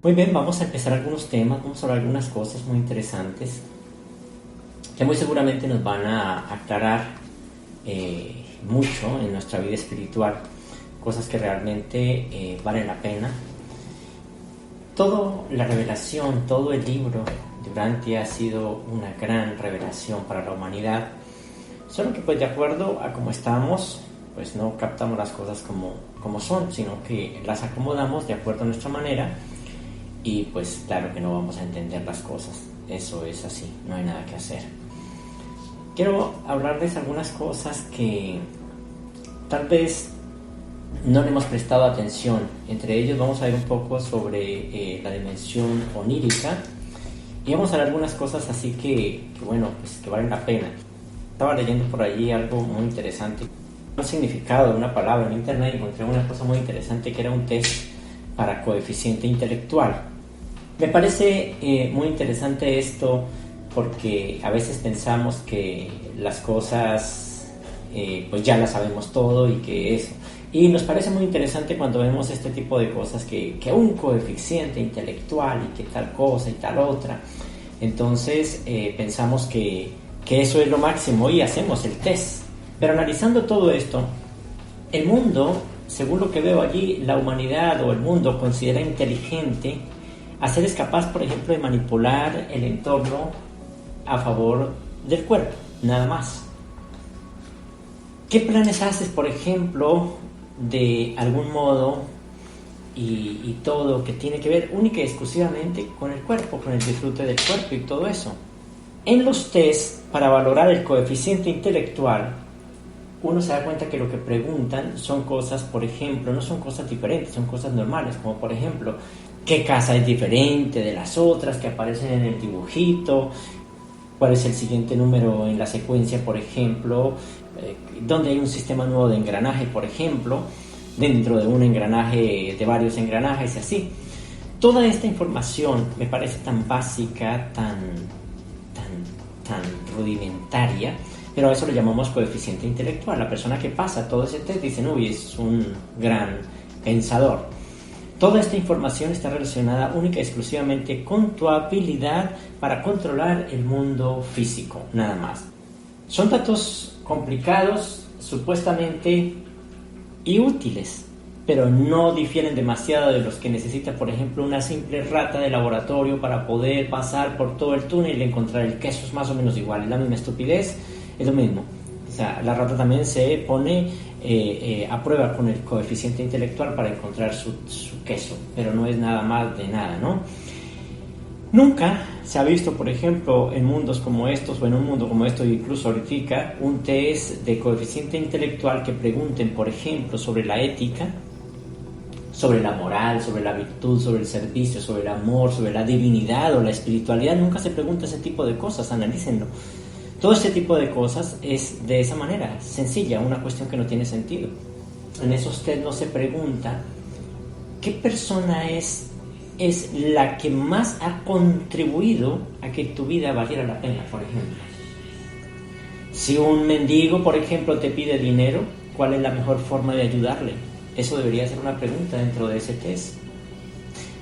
Muy bien, vamos a empezar algunos temas, vamos a hablar algunas cosas muy interesantes que muy seguramente nos van a aclarar mucho en nuestra vida espiritual, cosas que realmente valen la pena. Toda la revelación, todo el libro de Urantia ha sido una gran revelación para la humanidad, solo que pues de acuerdo a cómo estamos, pues no captamos las cosas como son, sino que las acomodamos de acuerdo a nuestra manera. Y pues claro que no vamos a entender las cosas, eso es así, no hay nada que hacer. Quiero hablarles algunas cosas que tal vez no le hemos prestado atención. Entre ellos vamos a ver un poco sobre la dimensión onírica y vamos a ver algunas cosas así que bueno, pues que valen la pena. Estaba leyendo por allí algo muy interesante, un significado de una palabra en internet, y encontré una cosa muy interesante que era un test para coeficiente intelectual. Me parece muy interesante esto porque a veces pensamos que las cosas pues ya las sabemos todo y que eso. Y nos parece muy interesante cuando vemos este tipo de cosas que un coeficiente intelectual y que tal cosa y tal otra. Entonces pensamos que eso es lo máximo y hacemos el test. Pero analizando todo esto, el mundo, según lo que veo allí, la humanidad o el mundo considera inteligente a seres capaz, por ejemplo, de manipular el entorno a favor del cuerpo, nada más. ¿Qué planes haces, por ejemplo, de algún modo y todo que tiene que ver única y exclusivamente con el cuerpo, con el disfrute del cuerpo y todo eso? En los test, para valorar el coeficiente intelectual, uno se da cuenta que lo que preguntan son cosas, por ejemplo, no son cosas diferentes, son cosas normales, como por ejemplo, ¿qué casa es diferente de las otras que aparecen en el dibujito? ¿Cuál es el siguiente número en la secuencia, por ejemplo? ¿Dónde hay un sistema nuevo de engranaje, por ejemplo? Dentro de un engranaje, de varios engranajes y así. Toda esta información me parece tan básica, tan rudimentaria, pero a eso lo llamamos coeficiente intelectual. La persona que pasa todo ese test dice, uy, es un gran pensador. Toda esta información está relacionada única y exclusivamente con tu habilidad para controlar el mundo físico, nada más. Son datos complicados, supuestamente, y útiles, pero no difieren demasiado de los que necesita, por ejemplo, una simple rata de laboratorio para poder pasar por todo el túnel y encontrar el queso. Es más o menos igual, es la misma estupidez, es lo mismo. O sea, la rata también se pone a prueba con el coeficiente intelectual para encontrar su queso, pero no es nada más de nada, ¿no? Nunca se ha visto, por ejemplo, en mundos como estos, o en un mundo como esto, incluso ahorita, un test de coeficiente intelectual que pregunten, por ejemplo, sobre la ética, sobre la moral, sobre la virtud, sobre el servicio, sobre el amor, sobre la divinidad o la espiritualidad. Nunca se pregunta ese tipo de cosas, analícenlo. Todo este tipo de cosas es de esa manera, sencilla, una cuestión que no tiene sentido. En esos test no se pregunta qué persona es la que más ha contribuido a que tu vida valiera la pena, por ejemplo. Si un mendigo, por ejemplo, te pide dinero, ¿cuál es la mejor forma de ayudarle? Eso debería ser una pregunta dentro de ese test.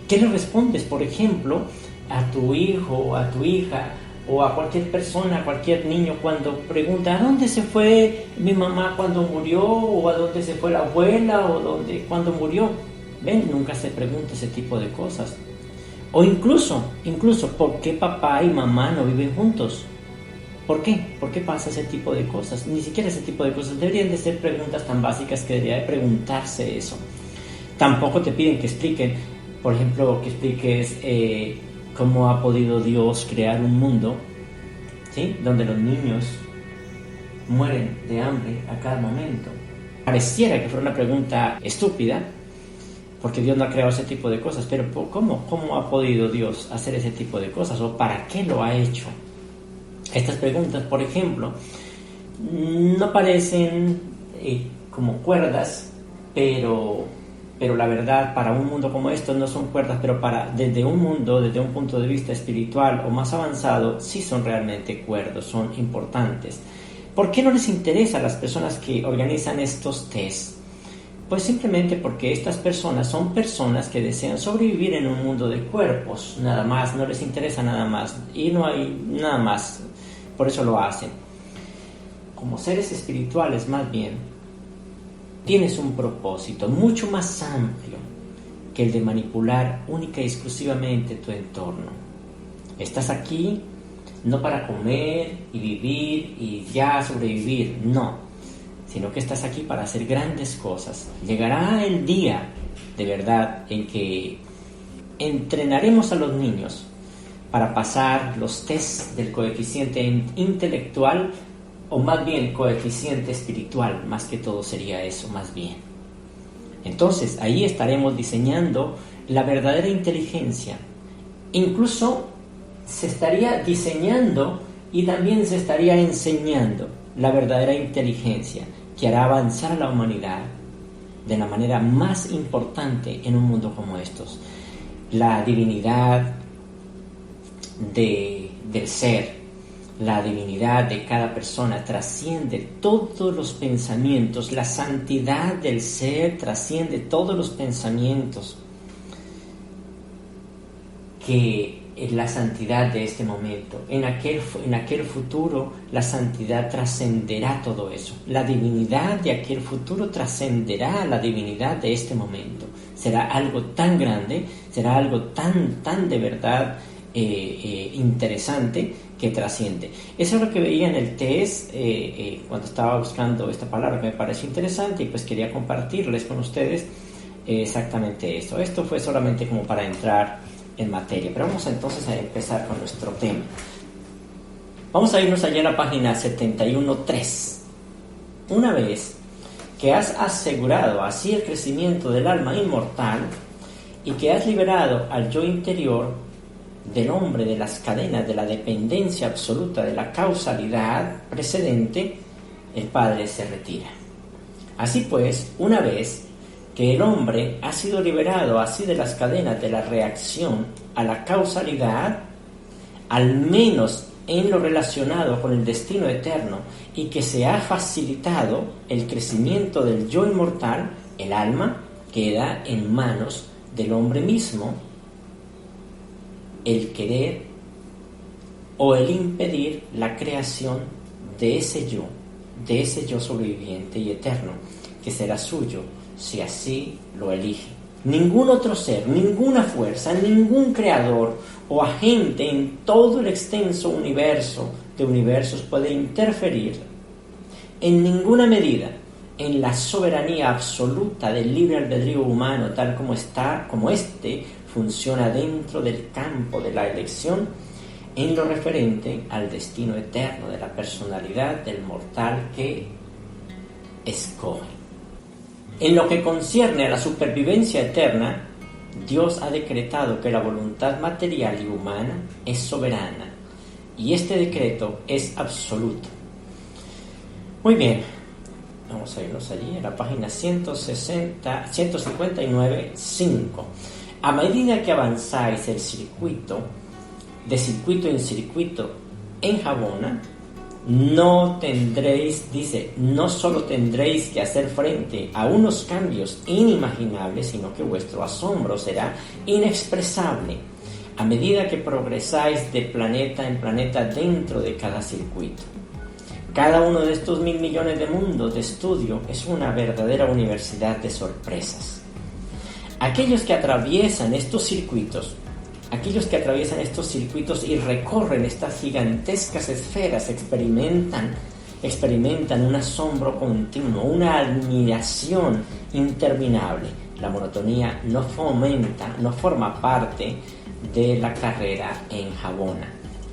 ¿Qué le respondes, por ejemplo, a tu hijo o a tu hija o a cualquier persona, a cualquier niño cuando pregunta ¿a dónde se fue mi mamá cuando murió? ¿O a dónde se fue la abuela? ¿O cuándo murió? Ven, nunca se pregunta ese tipo de cosas. O incluso, ¿por qué papá y mamá no viven juntos? ¿Por qué? ¿Por qué pasa ese tipo de cosas? Ni siquiera ese tipo de cosas. Deberían de ser preguntas tan básicas que debería de preguntarse eso. Tampoco te piden que expliquen, por ejemplo, que expliques cómo ha podido Dios crear un mundo, ¿sí?, donde los niños mueren de hambre a cada momento. Pareciera que fuera una pregunta estúpida, porque Dios no ha creado ese tipo de cosas, pero ¿cómo ha podido Dios hacer ese tipo de cosas? ¿O para qué lo ha hecho? Estas preguntas, por ejemplo, no parecen como cuerdas, pero la verdad, para un mundo como esto no son cuerdas, pero desde un punto de vista espiritual o más avanzado, sí son realmente cuerdos, son importantes. ¿Por qué no les interesa a las personas que organizan estos tests? Pues simplemente porque estas personas son personas que desean sobrevivir en un mundo de cuerpos, nada más, no les interesa nada más y no hay nada más, por eso lo hacen. Como seres espirituales más bien, tienes un propósito mucho más amplio que el de manipular única y exclusivamente tu entorno. Estás aquí no para comer y vivir y ya sobrevivir, no, sino que estás aquí para hacer grandes cosas. Llegará el día, de verdad, en que entrenaremos a los niños para pasar los tests del coeficiente intelectual, o más bien coeficiente espiritual, más que todo sería eso, más bien. Entonces, ahí estaremos diseñando la verdadera inteligencia. Incluso se estaría diseñando y también se estaría enseñando la verdadera inteligencia que hará avanzar a la humanidad de la manera más importante en un mundo como estos. La divinidad del ser, la divinidad de cada persona trasciende todos los pensamientos, la santidad del ser trasciende todos los pensamientos que la santidad de este momento. En aquel futuro la santidad trascenderá todo eso. La divinidad de aquel futuro trascenderá la divinidad de este momento. Será algo tan grande, será algo tan de verdad interesante que trasciende. Eso es lo que veía en el test cuando estaba buscando esta palabra que me pareció interesante y pues quería compartirles con ustedes exactamente eso. Esto fue solamente como para entrar en materia, pero vamos entonces a empezar con nuestro tema. Vamos a irnos allá a la página 71.3. Una vez que has asegurado así el crecimiento del alma inmortal y que has liberado al yo interior del hombre de las cadenas de la dependencia absoluta de la causalidad precedente, el Padre se retira. Así pues, una vez que el hombre ha sido liberado así de las cadenas de la reacción a la causalidad, al menos en lo relacionado con el destino eterno, y que se ha facilitado el crecimiento del yo inmortal, el alma queda en manos del hombre mismo el querer o el impedir la creación de ese yo sobreviviente y eterno, que será suyo si así lo elige. Ningún otro ser, ninguna fuerza, ningún creador o agente en todo el extenso universo de universos puede interferir en ninguna medida en la soberanía absoluta del libre albedrío humano, tal como este funciona dentro del campo de la elección en lo referente al destino eterno de la personalidad del mortal que escoge. En lo que concierne a la supervivencia eterna, Dios ha decretado que la voluntad material y humana es soberana, y este decreto es absoluto. Muy bien, vamos a irnos allí a la página 159.5. A medida que avanzáis el circuito, de circuito en circuito en Jabona, no solo tendréis que hacer frente a unos cambios inimaginables, sino que vuestro asombro será inexpresable a medida que progresáis de planeta en planeta dentro de cada circuito. Cada uno de estos 1.000 millones de mundos de estudio es una verdadera universidad de sorpresas. Aquellos que atraviesan estos circuitos y recorren estas gigantescas esferas experimentan un asombro continuo, una admiración interminable. La monotonía no forma parte de la carrera en Jabona.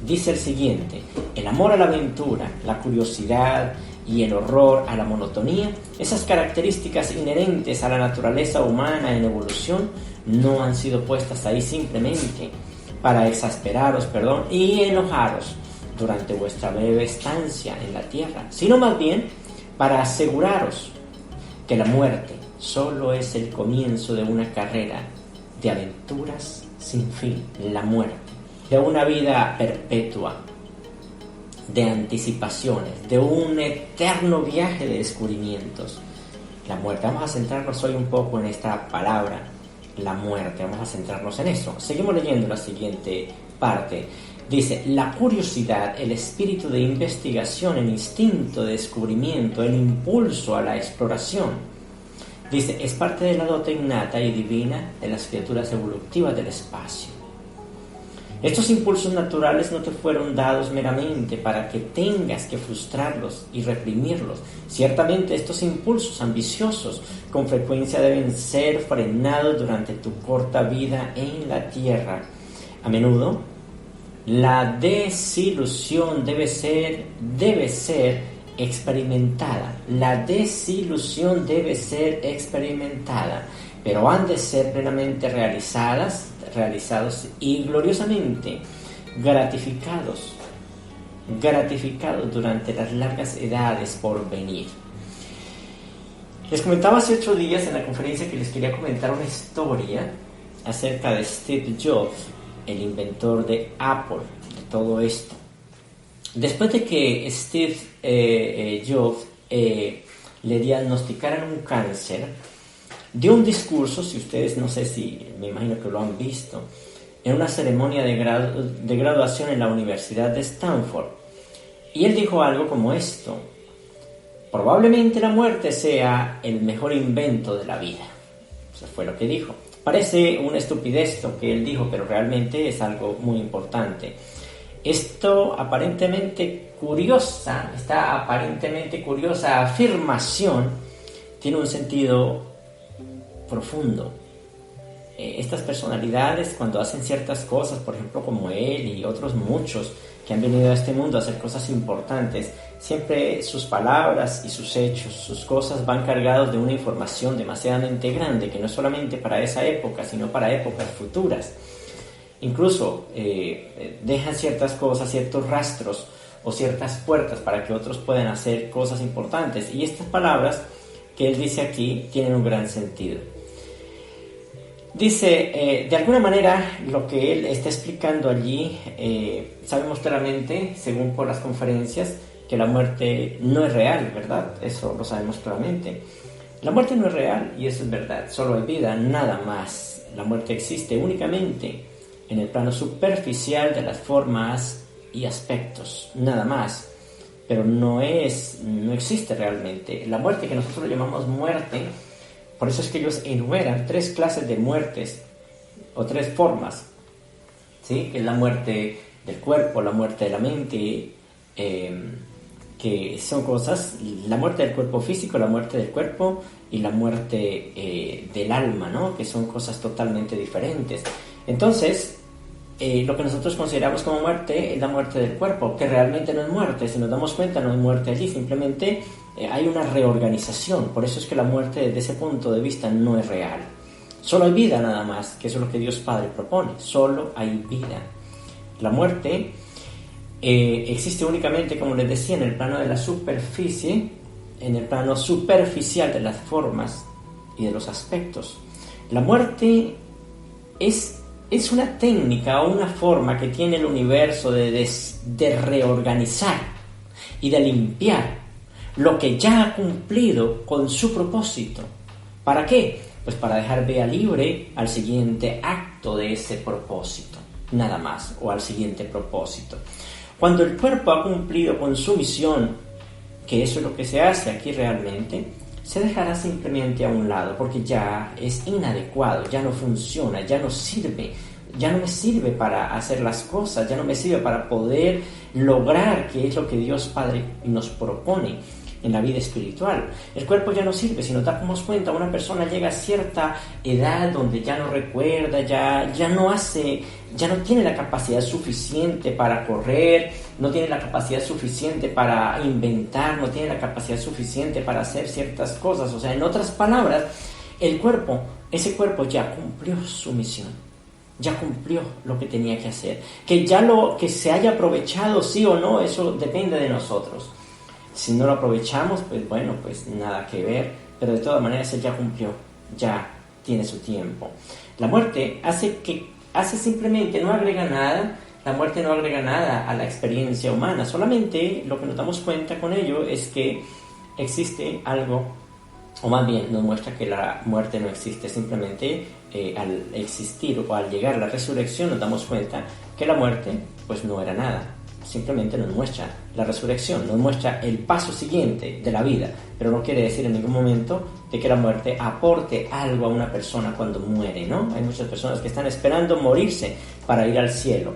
Dice el siguiente: el amor a la aventura, la curiosidad y el horror a la monotonía, esas características inherentes a la naturaleza humana en evolución, no han sido puestas ahí simplemente para exasperaros, y enojaros durante vuestra breve estancia en la tierra, sino más bien para aseguraros que la muerte solo es el comienzo de una carrera de aventuras sin fin, la muerte, de una vida perpetua, de anticipaciones, de un eterno viaje de descubrimientos. La muerte. Vamos a centrarnos hoy un poco en esta palabra, la muerte. Vamos a centrarnos en eso. Seguimos leyendo la siguiente parte. Dice, la curiosidad, el espíritu de investigación, el instinto de descubrimiento, el impulso a la exploración. Dice, es parte de la dote innata y divina de las criaturas evolutivas del espacio. Estos impulsos naturales no te fueron dados meramente para que tengas que frustrarlos y reprimirlos. Ciertamente estos impulsos ambiciosos con frecuencia deben ser frenados durante tu corta vida en la tierra. A menudo, la desilusión debe ser experimentada. La desilusión debe ser experimentada, pero han de ser plenamente realizados y gloriosamente gratificados durante las largas edades por venir. Les comentaba hace 8 días en la conferencia que les quería comentar una historia acerca de Steve Jobs, el inventor de Apple, de todo esto. Después de que Steve Jobs le diagnosticaran un cáncer, dio un discurso, si ustedes no sé si, me imagino que lo han visto, en una ceremonia de graduación en la Universidad de Stanford. Y él dijo algo como esto: probablemente la muerte sea el mejor invento de la vida. Eso fue lo que dijo. Parece una estupidez lo que él dijo, pero realmente es algo muy importante. Esta aparentemente curiosa afirmación tiene un sentido profundo. Estas personalidades, cuando hacen ciertas cosas, por ejemplo como él y otros muchos que han venido a este mundo a hacer cosas importantes, siempre sus palabras y sus hechos, sus cosas van cargados de una información demasiadamente grande, que no es solamente para esa época, sino para épocas futuras. Incluso dejan ciertas cosas, ciertos rastros o ciertas puertas para que otros puedan hacer cosas importantes. Y estas palabras que él dice aquí tienen un gran sentido. Dice, de alguna manera, lo que él está explicando allí, sabemos claramente, según por las conferencias, que la muerte no es real, ¿verdad? Eso lo sabemos claramente. La muerte no es real y eso es verdad. Solo hay vida, nada más. La muerte existe únicamente en el plano superficial de las formas y aspectos, nada más. Pero no existe realmente. La muerte que nosotros llamamos muerte, por eso es que ellos enumeran 3 clases de muertes o 3 formas, ¿sí? Que es la muerte del cuerpo, la muerte de la mente, que son cosas, la muerte del cuerpo físico, la muerte del cuerpo y la muerte del alma, ¿no? Que son cosas totalmente diferentes. Entonces, lo que nosotros consideramos como muerte es la muerte del cuerpo, que realmente no es muerte. Si nos damos cuenta, no es muerte allí, simplemente hay una reorganización. Por eso es que la muerte desde ese punto de vista no es real. Solo hay vida nada más, que eso es lo que Dios Padre propone. Solo hay vida. La muerte existe únicamente, como les decía, en el plano de la superficie, en el plano superficial de las formas y de los aspectos. La muerte es una técnica o una forma que tiene el universo de reorganizar y de limpiar lo que ya ha cumplido con su propósito. ¿Para qué? Pues para dejar vía libre al siguiente acto de ese propósito, nada más, o al siguiente propósito. Cuando el cuerpo ha cumplido con su misión, que eso es lo que se hace aquí realmente, se dejará simplemente a un lado porque ya es inadecuado, ya no funciona, ya no sirve, ya no me sirve para hacer las cosas, ya no me sirve para poder lograr que es lo que Dios Padre nos propone en la vida espiritual. El cuerpo ya no sirve. Si nos damos cuenta, una persona llega a cierta edad donde ya no recuerda, ya no tiene la capacidad suficiente para correr, no tiene la capacidad suficiente para inventar, no tiene la capacidad suficiente para hacer ciertas cosas. O sea, en otras palabras, ese cuerpo ya cumplió su misión, ya cumplió lo que tenía que hacer. Que se haya aprovechado sí o no, eso depende de nosotros. Si no lo aprovechamos, pues bueno, pues nada que ver, pero de todas maneras él ya cumplió, ya tiene su tiempo. La muerte hace simplemente, no agrega nada. La muerte no agrega nada a la experiencia humana, solamente lo que nos damos cuenta con ello es que existe algo o más bien nos muestra que la muerte no existe. Simplemente al existir o al llegar a la resurrección nos damos cuenta que la muerte pues no era nada. Simplemente nos muestra la resurrección, nos muestra el paso siguiente de la vida, pero no quiere decir en ningún momento de que la muerte aporte algo a una persona cuando muere, ¿no? Hay muchas personas que están esperando morirse para ir al cielo.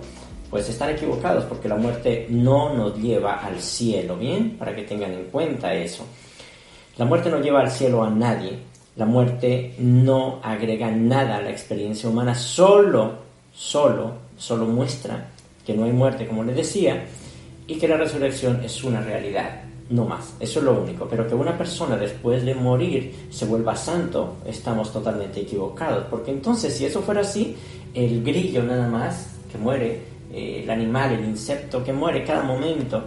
Pues están equivocados, porque la muerte no nos lleva al cielo, ¿bien? Para que tengan en cuenta eso. La muerte no lleva al cielo a nadie. La muerte no agrega nada a la experiencia humana, solo muestra que no hay muerte, como les decía, y que la resurrección es una realidad, no más. Eso es lo único. Pero que una persona después de morir se vuelva santo, estamos totalmente equivocados, porque entonces, si eso fuera así, el grillo nada más que muere, el animal, el insecto que muere cada momento,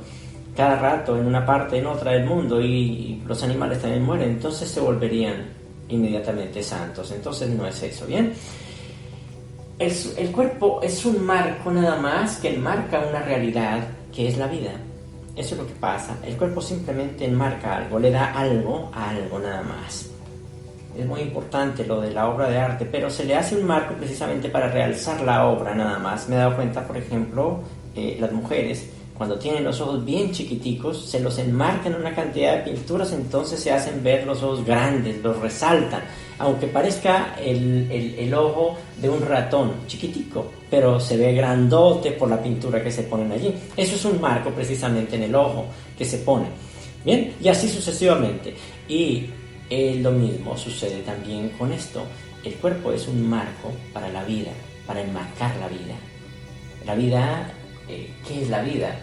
cada rato, en una parte, en otra del mundo, y los animales también mueren, entonces se volverían inmediatamente santos. Entonces no es eso, ¿bien? El cuerpo es un marco nada más que enmarca una realidad que es la vida. Eso es lo que pasa. El cuerpo simplemente enmarca algo, le da algo a algo nada más. Es muy importante lo de la obra de arte, pero se le hace un marco precisamente para realzar la obra nada más. Me he dado cuenta, por ejemplo, las mujeres, cuando tienen los ojos bien chiquiticos, se los enmarcan en una cantidad de pinturas, entonces se hacen ver los ojos grandes, los resaltan, aunque parezca el ojo de un ratón chiquitico, pero se ve grandote por la pintura que se ponen allí. Eso es un marco precisamente en el ojo que se pone. Bien, y así sucesivamente. Y lo mismo sucede también con esto. El cuerpo es un marco para la vida, para enmarcar la vida. La vida, ¿qué es la vida?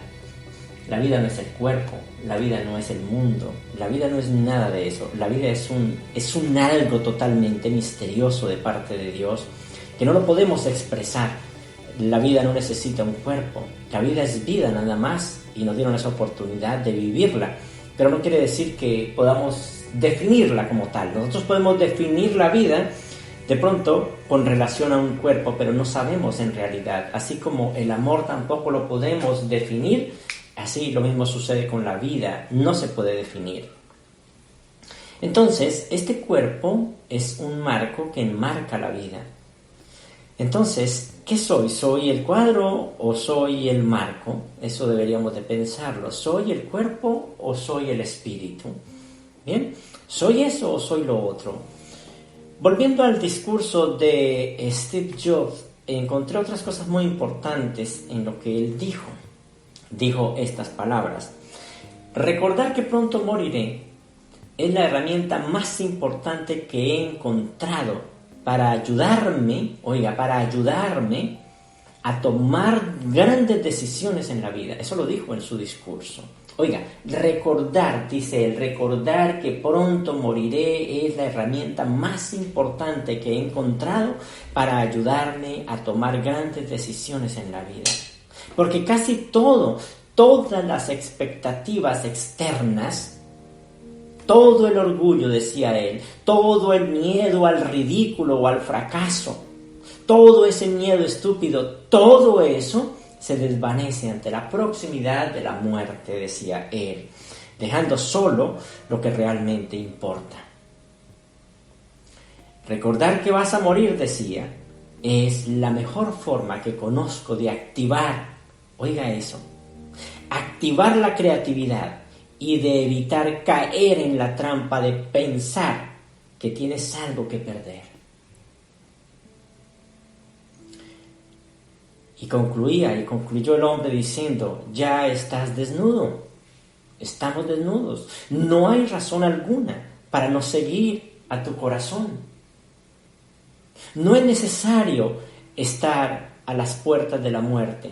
La vida no es el cuerpo, la vida no es el mundo, la vida no es nada de eso. La vida es un algo totalmente misterioso de parte de Dios, que no lo podemos expresar. La vida no necesita un cuerpo, la vida es vida nada más, y nos dieron esa oportunidad de vivirla, pero no quiere decir que podamos definirla como tal. Nosotros podemos definir la vida de pronto con relación a un cuerpo, pero no sabemos en realidad. Así como el amor tampoco lo podemos definir, así lo mismo sucede con la vida, no se puede definir. Entonces, este cuerpo es un marco que enmarca la vida. Entonces, ¿qué soy? ¿Soy el cuadro o soy el marco? Eso deberíamos de pensarlo. ¿Soy el cuerpo o soy el espíritu? ¿Bien? ¿Soy eso o soy lo otro? Volviendo al discurso de Steve Jobs, encontré otras cosas muy importantes en lo que él dijo. Dijo estas palabras: recordar que pronto moriré es la herramienta más importante que he encontrado para ayudarme a tomar grandes decisiones en la vida. Eso lo dijo en su discurso. Oiga, recordar, dice él, recordar que pronto moriré es la herramienta más importante que he encontrado para ayudarme a tomar grandes decisiones en la vida. Porque casi todas las expectativas externas, todo el orgullo, decía él, todo el miedo al ridículo o al fracaso, todo ese miedo estúpido, todo eso se desvanece ante la proximidad de la muerte, decía él, dejando solo lo que realmente importa. Recordar que vas a morir, decía, es la mejor forma que conozco de activar, oiga eso, activar la creatividad y de evitar caer en la trampa de pensar que tienes algo que perder. Y concluyó el hombre diciendo: ya estás desnudo, estamos desnudos, no hay razón alguna para no seguir a tu corazón. No es necesario estar a las puertas de la muerte,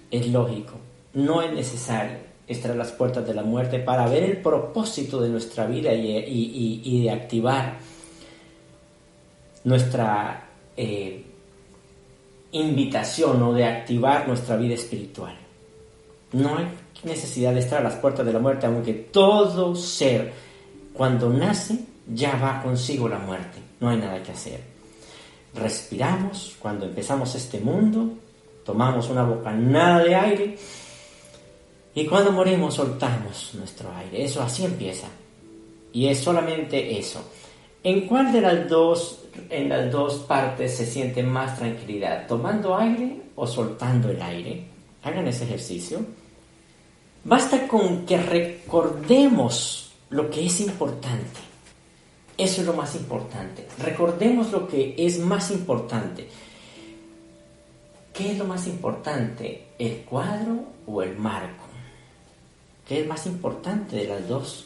es lógico, no es necesario estar a las puertas de la muerte para ver el propósito de nuestra vida y de activar nuestra invitación o de activar nuestra vida espiritual. No hay necesidad de estar a las puertas de la muerte, aunque todo ser cuando nace ya va consigo la muerte. No hay nada que hacer. Respiramos cuando empezamos este mundo, tomamos una bocanada de aire y cuando morimos soltamos nuestro aire. Eso así empieza. Y es solamente eso. ¿En cuál en las dos partes se siente más tranquilidad? ¿Tomando aire o soltando el aire? Hagan ese ejercicio. Basta con que recordemos lo que es importante. Eso es lo más importante. Recordemos lo que es más importante. ¿Qué es lo más importante? ¿El cuadro o el marco? ¿Qué es más importante de las dos?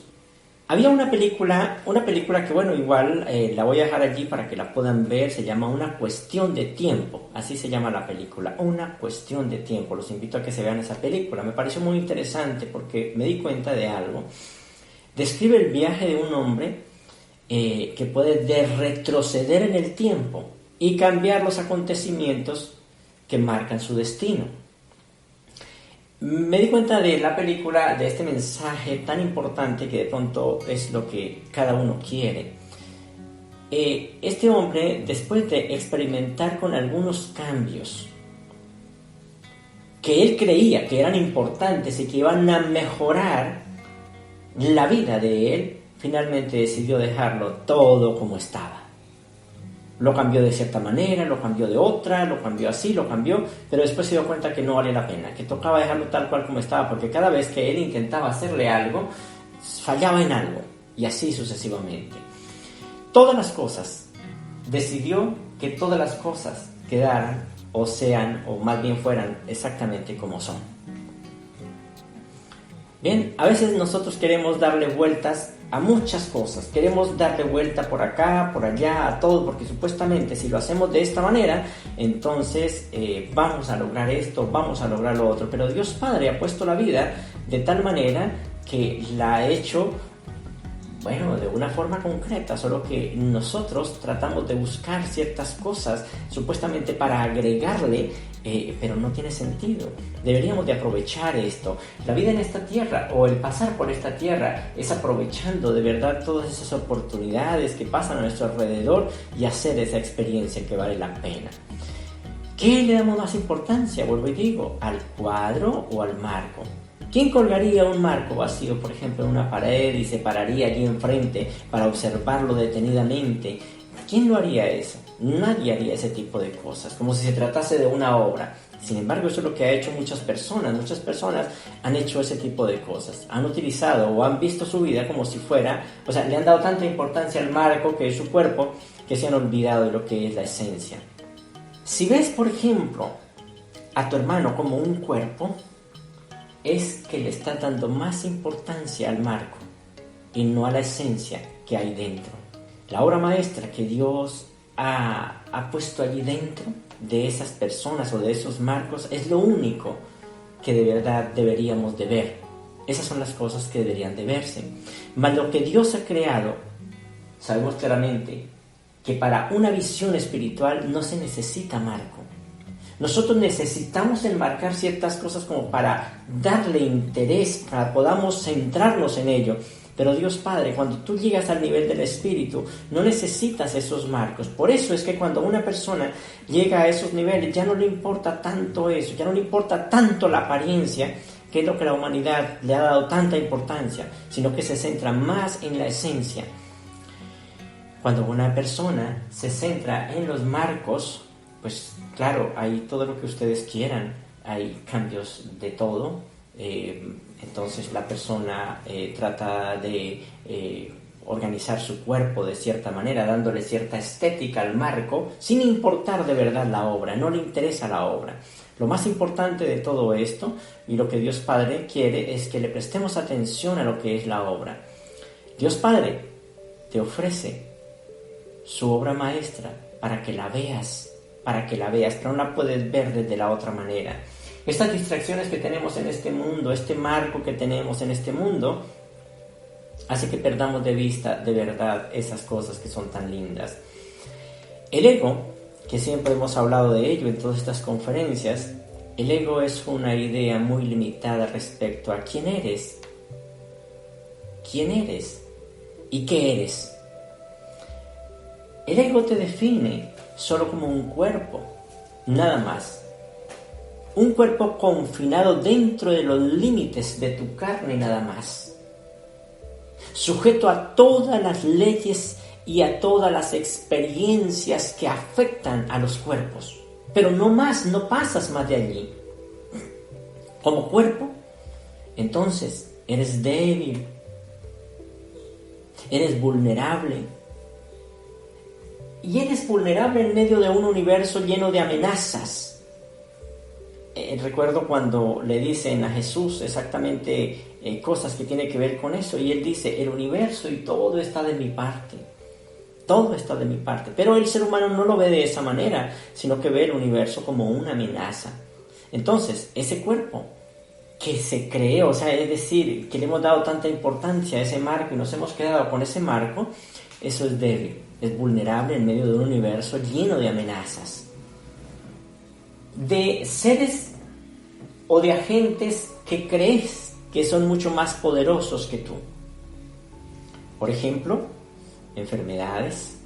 Había una película que bueno, igual la voy a dejar allí para que la puedan ver, se llama Una cuestión de tiempo, así se llama la película, Una cuestión de tiempo. Los invito a que se vean esa película, me pareció muy interesante porque me di cuenta de algo. Describe el viaje de un hombre que puede retroceder en el tiempo y cambiar los acontecimientos que marcan su destino. Me di cuenta de la película, de este mensaje tan importante que de pronto es lo que cada uno quiere. Este hombre, después de experimentar con algunos cambios que él creía que eran importantes y que iban a mejorar la vida de él, finalmente decidió dejarlo todo como estaba. Lo cambió de cierta manera, lo cambió de otra, lo cambió así, lo cambió, pero después se dio cuenta que no valía la pena, que tocaba dejarlo tal cual como estaba, porque cada vez que él intentaba hacerle algo, fallaba en algo, y así sucesivamente. Todas las cosas, decidió que todas las cosas quedaran, o sean, o más bien fueran exactamente como son. Bien, a veces nosotros queremos darle vueltas a muchas cosas, queremos darle vuelta por acá, por allá, a todo, porque supuestamente si lo hacemos de esta manera, entonces vamos a lograr esto, vamos a lograr lo otro, pero Dios Padre ha puesto la vida de tal manera que la ha hecho, bueno, de una forma concreta, solo que nosotros tratamos de buscar ciertas cosas supuestamente para agregarle, pero no tiene sentido. Deberíamos de aprovechar esto. La vida en esta tierra o el pasar por esta tierra es aprovechando de verdad todas esas oportunidades que pasan a nuestro alrededor y hacer esa experiencia que vale la pena. ¿Qué le damos más importancia? Vuelvo y digo, ¿al cuadro o al marco? ¿Quién colgaría un marco vacío, por ejemplo, en una pared y se pararía allí enfrente para observarlo detenidamente? ¿Quién lo haría eso? Nadie haría ese tipo de cosas, como si se tratase de una obra. Sin embargo, eso es lo que ha hecho muchas personas. Muchas personas han hecho ese tipo de cosas. Han utilizado o han visto su vida como si fuera, o sea, le han dado tanta importancia al marco que es su cuerpo, que se han olvidado de lo que es la esencia. Si ves, por ejemplo, a tu hermano como un cuerpo, es que le está dando más importancia al marco y no a la esencia que hay dentro. La obra maestra que Dios ha puesto allí dentro de esas personas o de esos marcos es lo único que de verdad deberíamos de ver. Esas son las cosas que deberían de verse. Mas lo que Dios ha creado, sabemos claramente que para una visión espiritual no se necesita marco. Nosotros necesitamos enmarcar ciertas cosas como para darle interés, para podamos centrarnos en ello. Pero Dios Padre, cuando tú llegas al nivel del Espíritu, no necesitas esos marcos. Por eso es que cuando una persona llega a esos niveles, ya no le importa tanto eso, ya no le importa tanto la apariencia, que es lo que la humanidad le ha dado tanta importancia, sino que se centra más en la esencia. Cuando una persona se centra en los marcos, pues claro, hay todo lo que ustedes quieran, hay cambios de todo, entonces la persona trata de organizar su cuerpo de cierta manera, dándole cierta estética al marco, sin importar de verdad la obra, no le interesa la obra. Lo más importante de todo esto, y lo que Dios Padre quiere, es que le prestemos atención a lo que es la obra. Dios Padre te ofrece su obra maestra para que la veas, pero no la puedes ver desde la otra manera. Estas distracciones que tenemos en este mundo, este marco que tenemos en este mundo, hace que perdamos de vista de verdad esas cosas que son tan lindas. El ego, que siempre hemos hablado de ello en todas estas conferencias, el ego es una idea muy limitada respecto a quién eres y qué eres. El ego te define solo como un cuerpo, nada más. Un cuerpo confinado dentro de los límites de tu carne, nada más. sujeto a todas las leyes y a todas las experiencias que afectan a los cuerpos. Pero no más, no pasas más de allí. Como cuerpo, entonces eres débil, eres vulnerable. Y eres vulnerable en medio de un universo lleno de amenazas. Recuerdo cuando le dicen a Jesús exactamente cosas que tienen que ver con eso, y él dice: el universo y todo está de mi parte, todo está de mi parte. Pero el ser humano no lo ve de esa manera, sino que ve el universo como una amenaza. Entonces, ese cuerpo que se creó, o sea, es decir, que le hemos dado tanta importancia a ese marco y nos hemos quedado con ese marco, eso es débil, es vulnerable en medio de un universo lleno de amenazas, de seres o de agentes que crees que son mucho más poderosos que tú. Por ejemplo, enfermedades,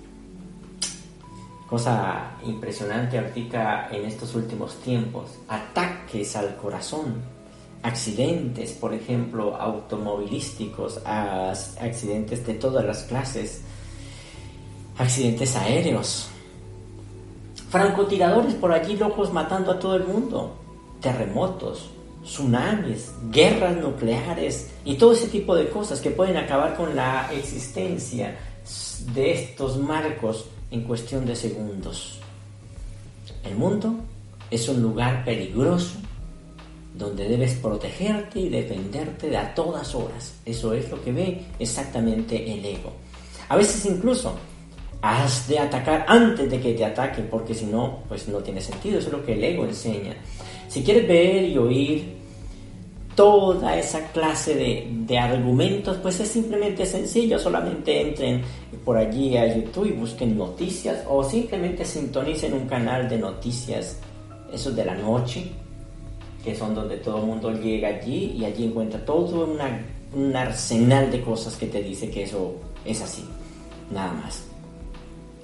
cosa impresionante ahorita en estos últimos tiempos, ataques al corazón, accidentes, por ejemplo, automovilísticos, accidentes de todas las clases, accidentes aéreos, francotiradores por allí locos matando a todo el mundo, terremotos, tsunamis, guerras nucleares y todo ese tipo de cosas que pueden acabar con la existencia de estos marcos en cuestión de segundos. El mundo es un lugar peligroso donde debes protegerte y defenderte de a todas horas. Eso es lo que ve exactamente el ego. A veces incluso has de atacar antes de que te ataquen, porque si no, pues no tiene sentido. Eso es lo que el ego enseña. Si quieres ver y oír toda esa clase de argumentos, pues es simplemente sencillo. Solamente entren por allí a YouTube y busquen noticias, o simplemente sintonicen un canal de noticias, esos de la noche, que son donde todo el mundo llega allí y allí encuentra todo un arsenal de cosas que te dice que eso es así, nada más.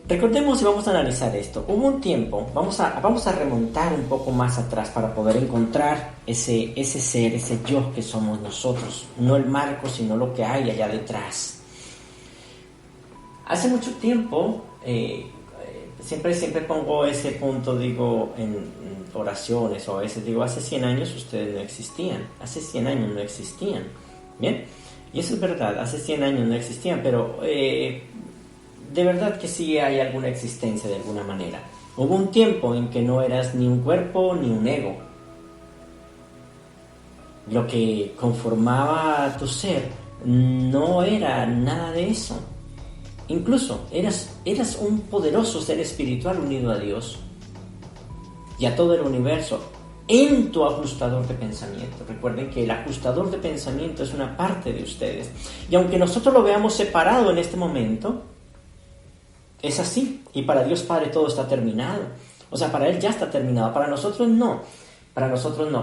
Recordemos y vamos a analizar esto. Hubo un tiempo, vamos a remontar un poco más atrás para poder encontrar ese ser, ese yo que somos nosotros. No el marco, sino lo que hay allá detrás. Hace mucho tiempo, siempre pongo ese punto, digo, en oraciones, o a veces digo, hace 100 años ustedes no existían. Hace 100 años no existían. ¿Bien? Y eso es verdad, hace 100 años no existían, pero de verdad que sí hay alguna existencia de alguna manera. Hubo un tiempo en que no eras ni un cuerpo ni un ego. Lo que conformaba tu ser no era nada de eso. Incluso eras un poderoso ser espiritual unido a Dios y a todo el universo en tu ajustador de pensamiento. Recuerden que el ajustador de pensamiento es una parte de ustedes. Y aunque nosotros lo veamos separado en este momento, es así, y para Dios Padre todo está terminado. O sea, para Él ya está terminado, para nosotros no,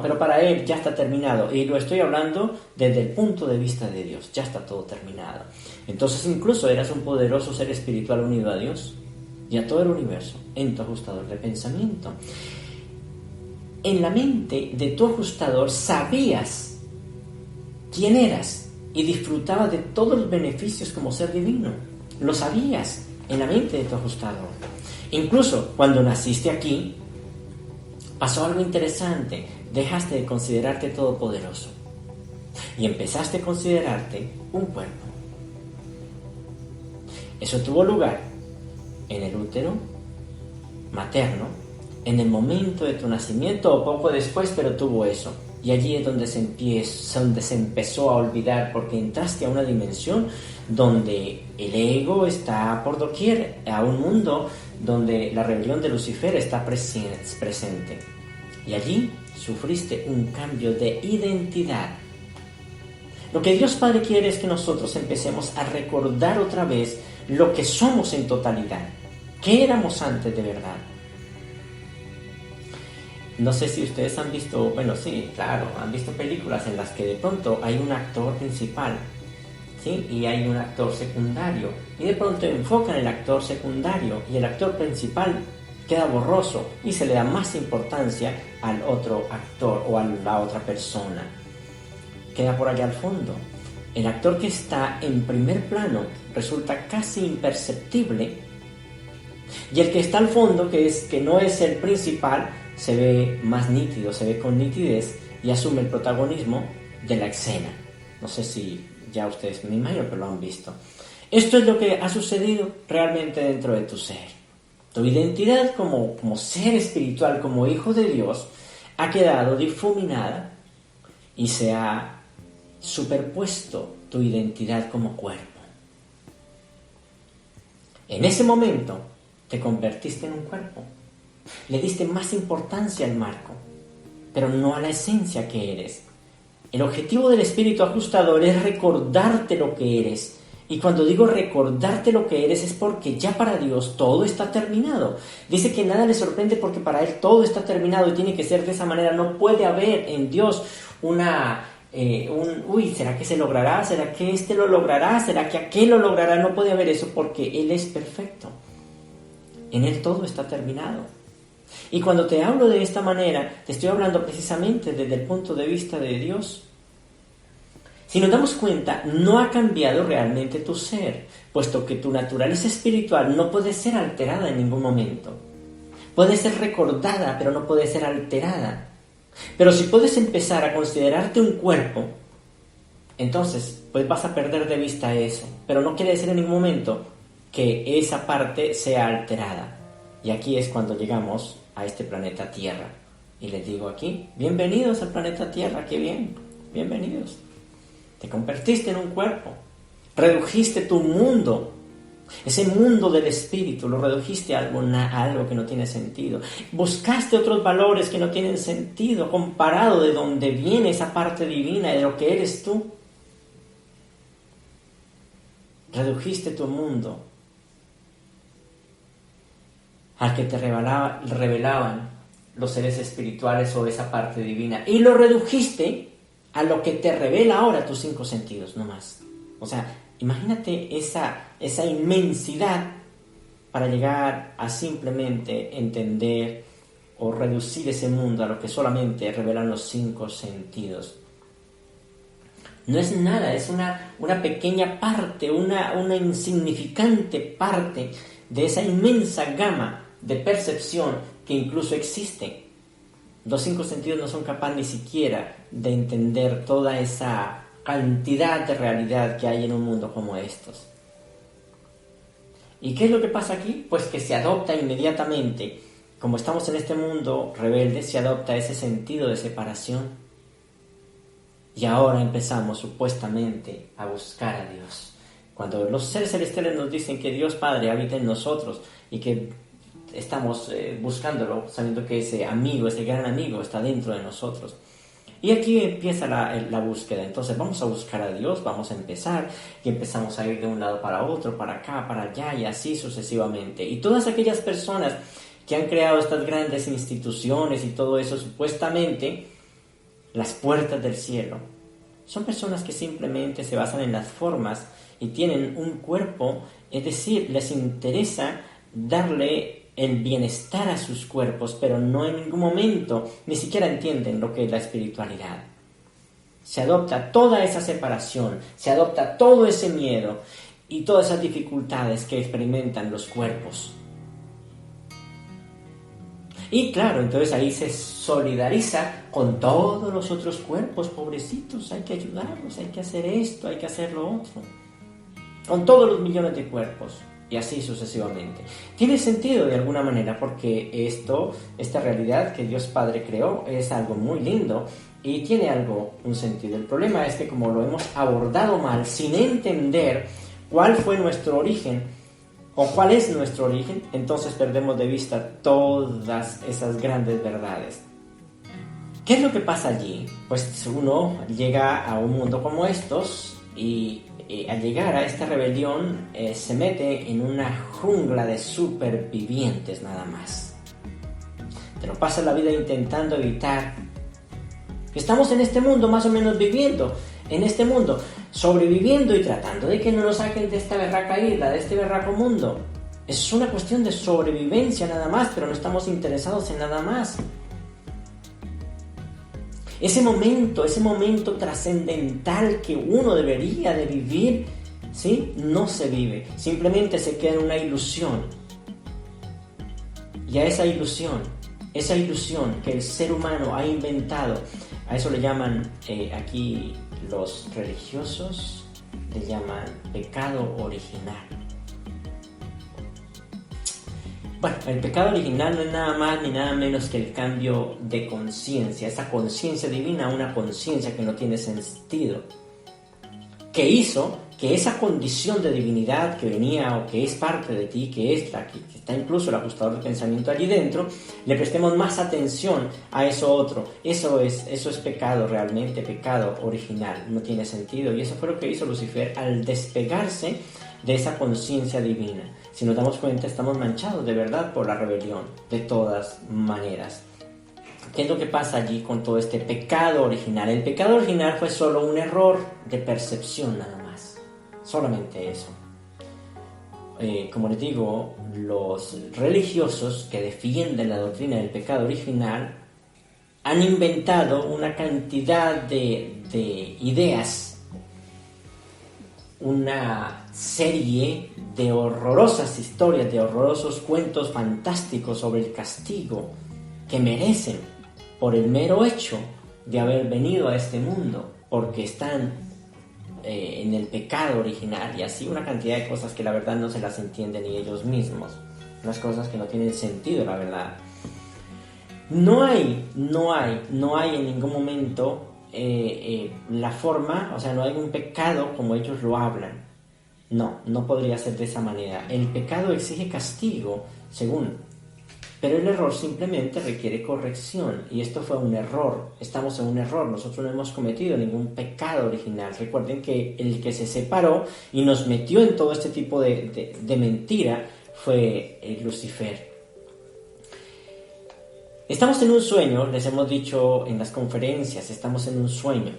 pero para Él ya está terminado. Y lo estoy hablando desde el punto de vista de Dios, ya está todo terminado. Entonces incluso eras un poderoso ser espiritual unido a Dios y a todo el universo en tu ajustador de pensamiento. En la mente de tu ajustador sabías quién eras y disfrutabas de todos los beneficios como ser divino. Lo sabías en la mente de tu ajustador. Incluso cuando naciste aquí, pasó algo interesante. Dejaste de considerarte todopoderoso y empezaste a considerarte un cuerpo. Eso tuvo lugar en el útero materno, en el momento de tu nacimiento o poco después, pero tuvo eso. Y allí es donde se empezó a olvidar, porque entraste a una dimensión donde el ego está por doquier, a un mundo donde la rebelión de Lucifer está presente. Y allí sufriste un cambio de identidad. Lo que Dios Padre quiere es que nosotros empecemos a recordar otra vez lo que somos en totalidad, qué éramos antes de verdad. No sé si ustedes han visto, bueno, sí, claro, han visto películas en las que de pronto hay un actor principal, ¿sí? Y hay un actor secundario, y de pronto enfocan el actor secundario y el actor principal queda borroso y se le da más importancia al otro actor o a la otra persona. Queda por allá al fondo. el actor que está en primer plano resulta casi imperceptible, y el que está al fondo, que no es el principal, se ve más nítido, se ve con nitidez y asume el protagonismo de la escena. No sé si ya ustedes, me imagino que lo han visto. Esto es lo que ha sucedido realmente dentro de tu ser. Tu identidad como ser espiritual, como hijo de Dios, ha quedado difuminada y se ha superpuesto tu identidad como cuerpo. En ese momento te convertiste en un cuerpo. Le diste más importancia al marco, pero no a la esencia que eres. El objetivo del espíritu ajustador es recordarte lo que eres. Y cuando digo recordarte lo que eres es porque ya para Dios todo está terminado. Dice que nada le sorprende porque para Él todo está terminado y tiene que ser de esa manera. No puede haber en Dios ¿será que se logrará? ¿Será que este lo logrará? ¿Será que aquel lo logrará? No puede haber eso porque Él es perfecto. En Él todo está terminado. Y cuando te hablo de esta manera, te estoy hablando precisamente desde el punto de vista de Dios. Si nos damos cuenta, no ha cambiado realmente tu ser, puesto que tu naturaleza espiritual no puede ser alterada en ningún momento. Puede ser recordada, pero no puede ser alterada. Pero si puedes empezar a considerarte un cuerpo, entonces pues vas a perder de vista eso. Pero no quiere decir en ningún momento que esa parte sea alterada. Y aquí es cuando llegamos a este planeta Tierra. Y les digo aquí, bienvenidos al planeta Tierra, qué bien, bienvenidos. Te convertiste en un cuerpo, redujiste tu mundo, ese mundo del espíritu, lo redujiste a algo que no tiene sentido. Buscaste otros valores que no tienen sentido comparado de donde viene esa parte divina, de lo que eres tú. Redujiste tu mundo al que te revelaban los seres espirituales o esa parte divina, y lo redujiste a lo que te revela ahora tus 5 sentidos, no más. O sea, imagínate esa inmensidad para llegar a simplemente entender o reducir ese mundo a lo que solamente revelan los 5 sentidos. No es nada, es una pequeña parte, una insignificante parte de esa inmensa gama de percepción que incluso existe. Los 5 sentidos no son capaces ni siquiera de entender toda esa cantidad de realidad que hay en un mundo como estos. ¿Y qué es lo que pasa aquí? Pues que se adopta inmediatamente, como estamos en este mundo rebelde, se adopta ese sentido de separación. Y ahora empezamos supuestamente a buscar a Dios. Cuando los seres celestiales nos dicen que Dios Padre habita en nosotros y que estamos buscándolo, sabiendo que ese amigo, ese gran amigo está dentro de nosotros. Y aquí empieza la búsqueda. Entonces vamos a buscar a Dios, vamos a empezar, y empezamos a ir de un lado para otro, para acá, para allá, y así sucesivamente. Y todas aquellas personas que han creado estas grandes instituciones y todo eso, supuestamente las puertas del cielo, son personas que simplemente se basan en las formas y tienen un cuerpo, es decir, les interesa darle el bienestar a sus cuerpos, pero no en ningún momento ni siquiera entienden lo que es la espiritualidad. Se adopta toda esa separación, se adopta todo ese miedo y todas esas dificultades que experimentan los cuerpos. Y claro, entonces ahí se solidariza con todos los otros cuerpos, pobrecitos, hay que ayudarlos, hay que hacer esto, hay que hacer lo otro. Con todos los millones de cuerpos. Y así sucesivamente. Tiene sentido de alguna manera porque esta realidad que Dios Padre creó es algo muy lindo y tiene un sentido. El problema es que como lo hemos abordado mal, sin entender cuál fue nuestro origen o cuál es nuestro origen, entonces perdemos de vista todas esas grandes verdades. ¿Qué es lo que pasa allí? Pues uno llega a un mundo como estos y al llegar a esta rebelión se mete en una jungla de supervivientes nada más. Te lo pasas la vida intentando evitar. Estamos en este mundo más o menos viviendo, en este mundo, sobreviviendo y tratando de que no nos saquen de esta berraca isla, de este berraco mundo. Es una cuestión de sobrevivencia nada más, pero no estamos interesados en nada más. ese momento trascendental que uno debería de vivir, ¿sí? No se vive, simplemente se queda en una ilusión. Y a esa ilusión que el ser humano ha inventado, a eso le llaman aquí los religiosos, le llaman pecado original. Bueno, el pecado original no es nada más ni nada menos que el cambio de conciencia, esa conciencia divina a una conciencia que no tiene sentido, que hizo que esa condición de divinidad que venía o que es parte de ti, que está incluso el ajustador de pensamiento allí dentro, le prestemos más atención a eso otro. Eso es pecado realmente, pecado original, no tiene sentido. Y eso fue lo que hizo Lucifer al despegarse de esa conciencia divina. Si nos damos cuenta, estamos manchados de verdad por la rebelión, de todas maneras. ¿Qué es lo que pasa allí con todo este pecado original? El pecado original fue solo un error de percepción nada más, solamente eso. Como les digo, los religiosos que defienden la doctrina del pecado original han inventado una cantidad de ideas, una serie de horrorosas historias, de horrorosos cuentos fantásticos sobre el castigo que merecen por el mero hecho de haber venido a este mundo, porque están en el pecado original, y así una cantidad de cosas que la verdad no se las entienden ni ellos mismos, unas cosas que no tienen sentido, la verdad. No hay en ningún momento la forma, o sea, no hay un pecado como ellos lo hablan. No podría ser de esa manera. El pecado exige castigo, pero el error simplemente requiere corrección, y esto fue un error. Estamos en un error, nosotros no hemos cometido ningún pecado original. Recuerden que el que se separó y nos metió en todo este tipo de mentira fue Lucifer. Estamos en un sueño, les hemos dicho en las conferencias, estamos en un sueño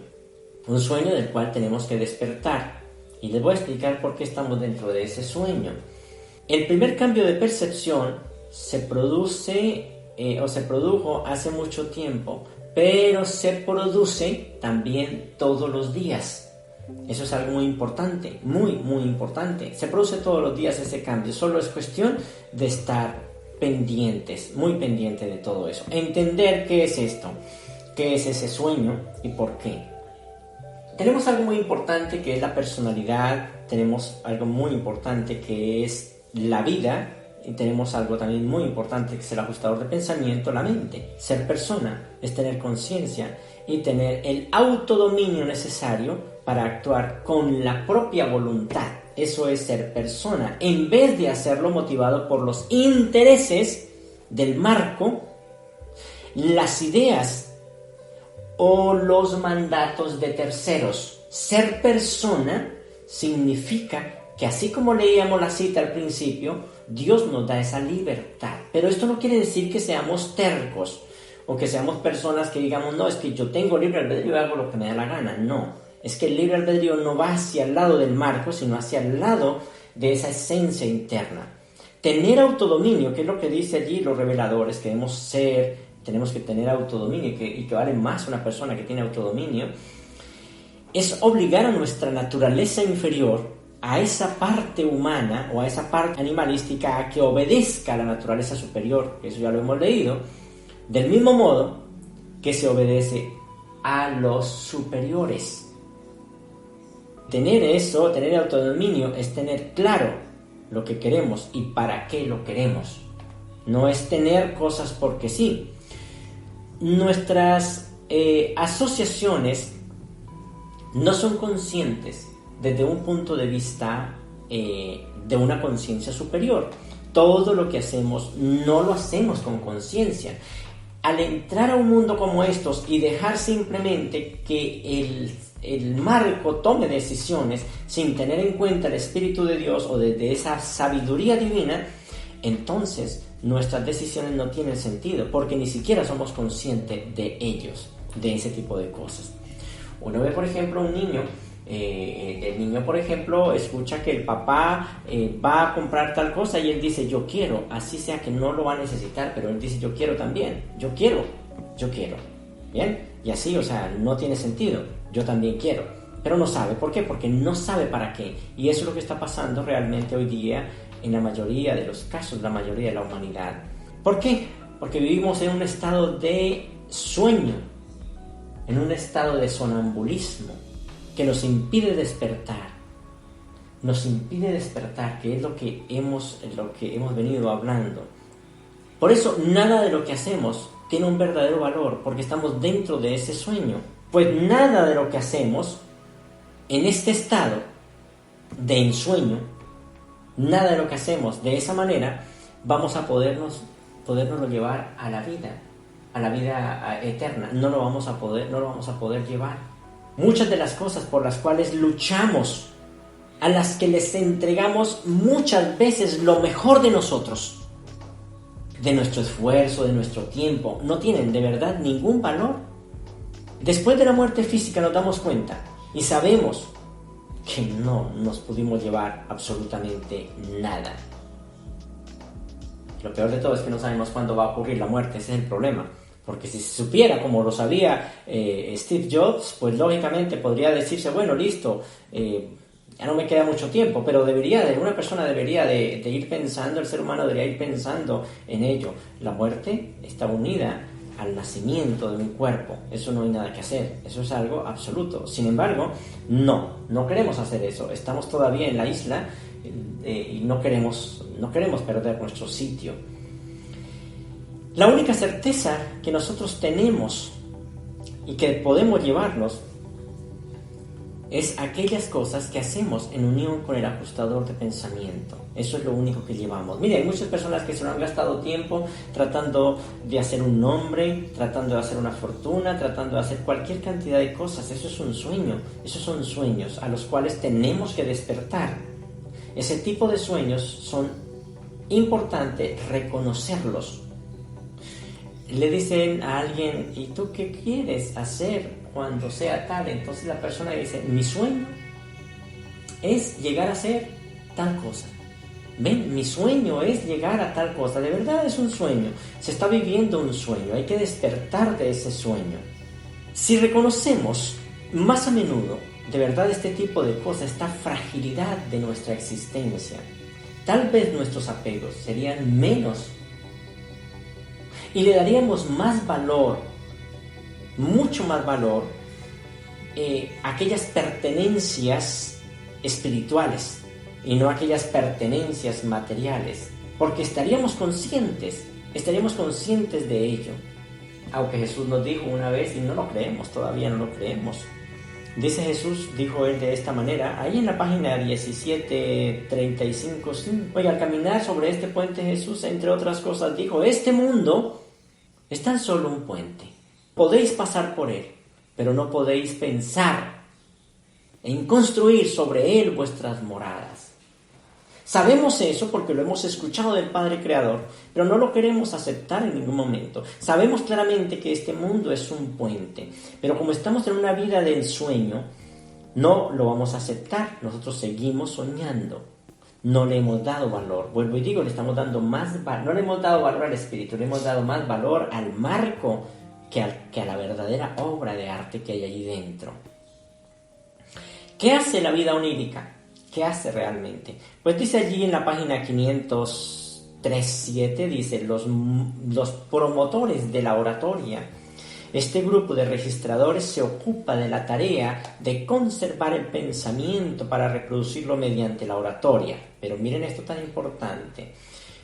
del cual tenemos que despertar, y les voy a explicar por qué estamos dentro de ese sueño. El primer cambio de percepción se produjo hace mucho tiempo, pero se produce también todos los días. Eso es algo muy importante, muy importante. Se produce todos los días ese cambio, solo es cuestión de estar pendientes, muy pendientes de todo eso. Entender qué es esto, qué es ese sueño y por qué. Tenemos algo muy importante que es la personalidad, tenemos algo muy importante que es la vida, y tenemos algo también muy importante que es el ajustador de pensamiento, la mente. Ser persona es tener conciencia y tener el autodominio necesario para actuar con la propia voluntad. Eso es ser persona, en vez de hacerlo motivado por los intereses del marco, las ideas o los mandatos de terceros. Ser persona significa que, así como leíamos la cita al principio, Dios nos da esa libertad. Pero esto no quiere decir que seamos tercos o que seamos personas que digamos, no, es que yo tengo libre albedrío y hago lo que me da la gana. No, es que el libre albedrío no va hacia el lado del marco, sino hacia el lado de esa esencia interna. Tener autodominio, que es lo que dice allí los reveladores, que tenemos que tener autodominio, y que vale más una persona que tiene autodominio, es obligar a nuestra naturaleza inferior, a esa parte humana o a esa parte animalística, a que obedezca a la naturaleza superior, que eso ya lo hemos leído, del mismo modo que se obedece a los superiores. Tener autodominio es tener claro lo que queremos y para qué lo queremos. No es tener cosas porque sí. Nuestras asociaciones no son conscientes desde un punto de vista de una conciencia superior. Todo lo que hacemos no lo hacemos con conciencia. Al entrar a un mundo como estos y dejar simplemente que el marco tome decisiones sin tener en cuenta el Espíritu de Dios o desde esa sabiduría divina, entonces nuestras decisiones no tienen sentido, porque ni siquiera somos conscientes de ellos, de ese tipo de cosas. Uno ve, por ejemplo, un niño. El niño, por ejemplo, escucha que el papá va a comprar tal cosa y él dice yo quiero, así sea que no lo va a necesitar, pero él dice yo quiero también, yo quiero. Bien, Y así, o sea, no tiene sentido. Yo también quiero. Pero no sabe. ¿Por qué? Porque no sabe para qué. Y eso es lo que está pasando realmente hoy día en la mayoría de los casos, la mayoría de la humanidad. ¿Por qué? Porque vivimos en un estado de sueño, en un estado de sonambulismo que nos impide despertar. Nos impide despertar, que es lo que hemos venido hablando. Por eso, nada de lo que hacemos tiene un verdadero valor, porque estamos dentro de ese sueño. Pues nada de lo que hacemos en este estado de ensueño, nada de lo que hacemos de esa manera, vamos a podernoslo llevar a la vida eterna. No lo vamos a poder llevar. Muchas de las cosas por las cuales luchamos, a las que les entregamos muchas veces lo mejor de nosotros, de nuestro esfuerzo, de nuestro tiempo, no tienen de verdad ningún valor. Después de la muerte física nos damos cuenta y sabemos que no nos pudimos llevar absolutamente nada. Lo peor de todo es que no sabemos cuándo va a ocurrir la muerte, ese es el problema. Porque si se supiera, como lo sabía Steve Jobs, pues lógicamente podría decirse, bueno, listo, ya no me queda mucho tiempo, pero una persona debería de ir pensando, el ser humano debería ir pensando en ello. La muerte está unida al nacimiento de un cuerpo, eso no hay nada que hacer, eso es algo absoluto. Sin embargo, no queremos hacer eso, estamos todavía en la isla y no queremos perder nuestro sitio. La única certeza que nosotros tenemos y que podemos llevarnos es aquellas cosas que hacemos en unión con el ajustador de pensamiento. Eso es lo único que llevamos. Mire, hay muchas personas que se lo han gastado tiempo tratando de hacer un nombre, tratando de hacer una fortuna, tratando de hacer cualquier cantidad de cosas. Eso es un sueño. Esos son sueños a los cuales tenemos que despertar. Ese tipo de sueños son importantes reconocerlos. Le dicen a alguien, ¿y tú qué quieres hacer cuando sea tal? Entonces la persona dice, mi sueño es llegar a ser tal cosa. Ven, mi sueño es llegar a tal cosa. De verdad es un sueño. Se está viviendo un sueño. Hay que despertar de ese sueño. Si reconocemos más a menudo de verdad este tipo de cosas, esta fragilidad de nuestra existencia, tal vez nuestros apegos serían menos y le daríamos más valor, mucho más valor, a aquellas pertenencias espirituales y no a aquellas pertenencias materiales, porque estaríamos conscientes de ello. Aunque Jesús nos dijo una vez, y no lo creemos, todavía no lo creemos. Dice Jesús, dijo él de esta manera, ahí en la página 17:35, oye, al caminar sobre este puente Jesús, entre otras cosas, dijo, este mundo es tan solo un puente. Podéis pasar por él, pero no podéis pensar en construir sobre él vuestras moradas. Sabemos eso porque lo hemos escuchado del Padre Creador, pero no lo queremos aceptar en ningún momento. Sabemos claramente que este mundo es un puente, pero como estamos en una vida del sueño, no lo vamos a aceptar. Nosotros seguimos soñando. No le hemos dado valor. Vuelvo y digo, le estamos dando más valor. No le hemos dado valor al espíritu, le hemos dado más valor al marco que a la verdadera obra de arte que hay allí dentro. ¿Qué hace la vida onírica? ¿Qué hace realmente? Pues dice allí en la página 503.7, dice, los promotores de la oratoria. Este grupo de registradores se ocupa de la tarea de conservar el pensamiento para reproducirlo mediante la oratoria. Pero miren esto tan importante.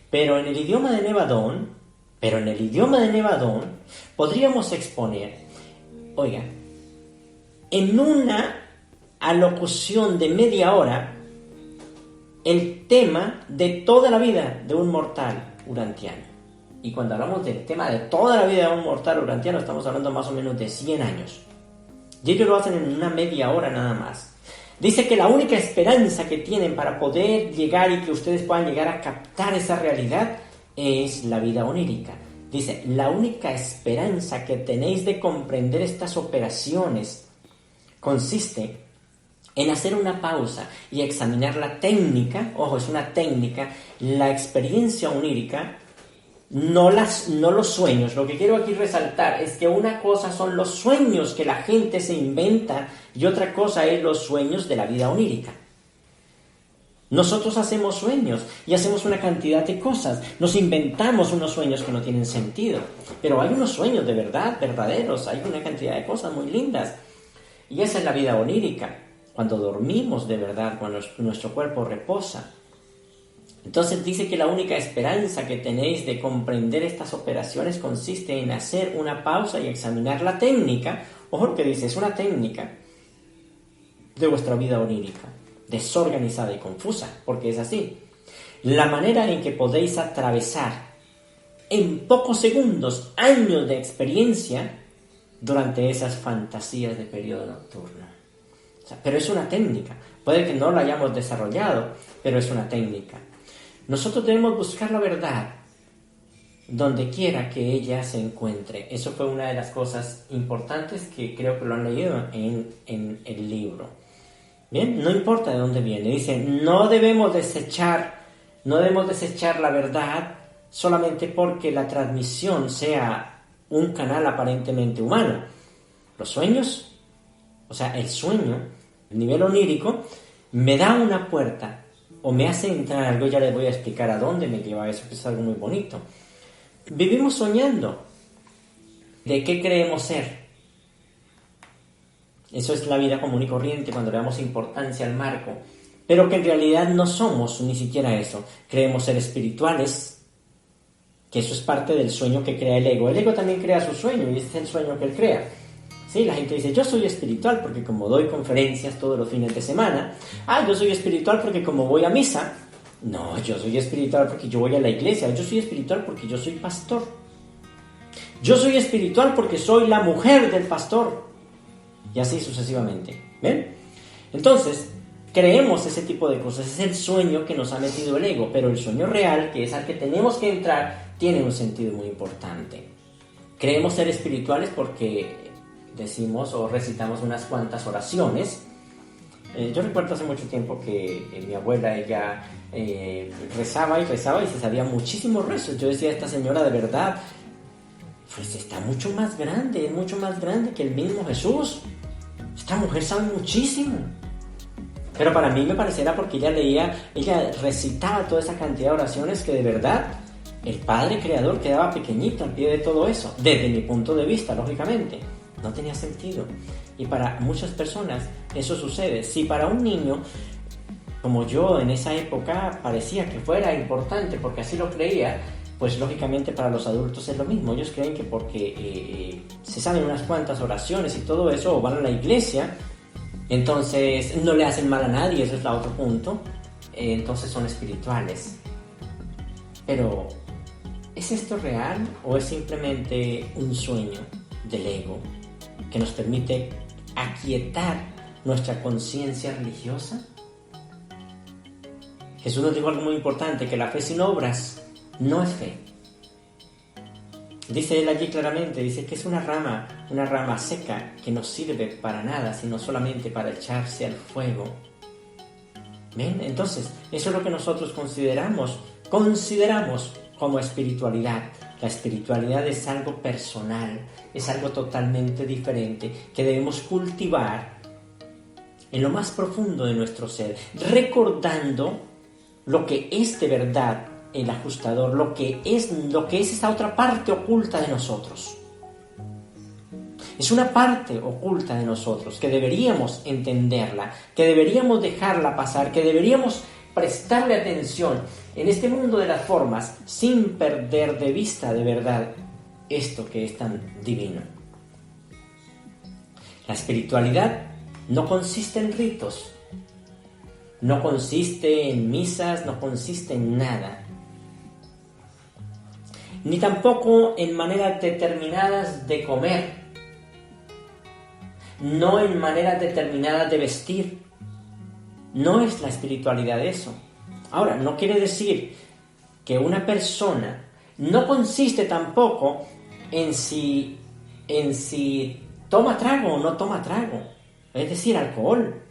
Pero en el idioma de Nevadón podríamos exponer, oiga, en una alocución de media hora, el tema de toda la vida de un mortal urantiano. Y cuando hablamos del tema de toda la vida de un mortal urantiano, estamos hablando más o menos de 100 años. Y ellos lo hacen en una media hora nada más. Dice que la única esperanza que tienen para poder llegar y que ustedes puedan llegar a captar esa realidad es la vida onírica. Dice, la única esperanza que tenéis de comprender estas operaciones consiste en hacer una pausa y examinar la técnica, ojo, es una técnica, la experiencia onírica, no los sueños. Lo que quiero aquí resaltar es que una cosa son los sueños que la gente se inventa y otra cosa es los sueños de la vida onírica. Nosotros hacemos sueños y hacemos una cantidad de cosas. Nos inventamos unos sueños que no tienen sentido. Pero hay unos sueños de verdad, verdaderos. Hay una cantidad de cosas muy lindas. Y esa es la vida onírica. Cuando dormimos de verdad, cuando nuestro cuerpo reposa. Entonces dice que la única esperanza que tenéis de comprender estas operaciones consiste en hacer una pausa y examinar la técnica. Ojo lo que dice, es una técnica de vuestra vida onírica, desorganizada y confusa, porque es así. La manera en que podéis atravesar en pocos segundos años de experiencia durante esas fantasías de periodo nocturno. O sea, pero es una técnica. Puede que no la hayamos desarrollado, pero es una técnica. Nosotros debemos buscar la verdad donde quiera que ella se encuentre. Eso fue una de las cosas importantes que creo que lo han leído en el libro. Bien, no importa de dónde viene. Dice, no debemos desechar la verdad solamente porque la transmisión sea un canal aparentemente humano. Los sueños, o sea, el sueño, el nivel onírico, me da una puerta o me hace entrar algo. Ya les voy a explicar a dónde me lleva eso, que es algo muy bonito. Vivimos soñando. ¿De qué creemos ser? Eso es la vida común y corriente cuando le damos importancia al marco, pero que en realidad no somos ni siquiera eso. Creemos ser espirituales, que eso es parte del sueño que crea el ego. El ego también crea su sueño y ese es el sueño que él crea. Sí, la gente dice, yo soy espiritual porque como doy conferencias todos los fines de semana. Yo soy espiritual porque como voy a misa. No, yo soy espiritual porque yo voy a la iglesia. Yo soy espiritual porque yo soy pastor. Yo soy espiritual porque soy la mujer del pastor. Y así sucesivamente. ¿Ven? Entonces, creemos ese tipo de cosas. Es el sueño que nos ha metido el ego. Pero el sueño real, que es al que tenemos que entrar, tiene un sentido muy importante. Creemos ser espirituales porque decimos o recitamos unas cuantas oraciones. Yo recuerdo hace mucho tiempo que mi abuela, ella rezaba y se sabía muchísimos rezos. Yo decía, esta señora de verdad, pues está mucho más grande, es mucho más grande que el mismo Jesús. Esta mujer sabe muchísimo. Pero para mí me parecerá porque ella recitaba toda esa cantidad de oraciones que de verdad el Padre Creador quedaba pequeñito al pie de todo eso. Desde mi punto de vista, lógicamente. No tenía sentido. Y para muchas personas eso sucede. Si para un niño, como yo en esa época, parecía que fuera importante porque así lo creía, pues lógicamente para los adultos es lo mismo. Ellos creen que porque se saben unas cuantas oraciones y todo eso, o van a la iglesia, entonces no le hacen mal a nadie, ese es el otro punto, entonces son espirituales. Pero, ¿es esto real o es simplemente un sueño del ego que nos permite aquietar nuestra conciencia religiosa? Jesús nos dijo algo muy importante, que la fe sin obras no es fe. Dice él allí claramente, dice que es una rama seca que no sirve para nada, sino solamente para echarse al fuego. ¿Ven? Entonces, eso es lo que nosotros consideramos como espiritualidad. La espiritualidad es algo personal, es algo totalmente diferente que debemos cultivar en lo más profundo de nuestro ser, recordando lo que es de verdad el ajustador, lo que es esa otra parte oculta de nosotros. Es una parte oculta de nosotros que deberíamos entenderla, que deberíamos dejarla pasar, que deberíamos prestarle atención en este mundo de las formas sin perder de vista de verdad esto que es tan divino. La espiritualidad no consiste en ritos, no consiste en misas, no consiste en nada. Ni tampoco en maneras determinadas de comer, no en maneras determinadas de vestir. No es la espiritualidad eso. Ahora, no quiere decir que una persona no consiste tampoco en si toma trago o no toma trago, es decir, alcohol.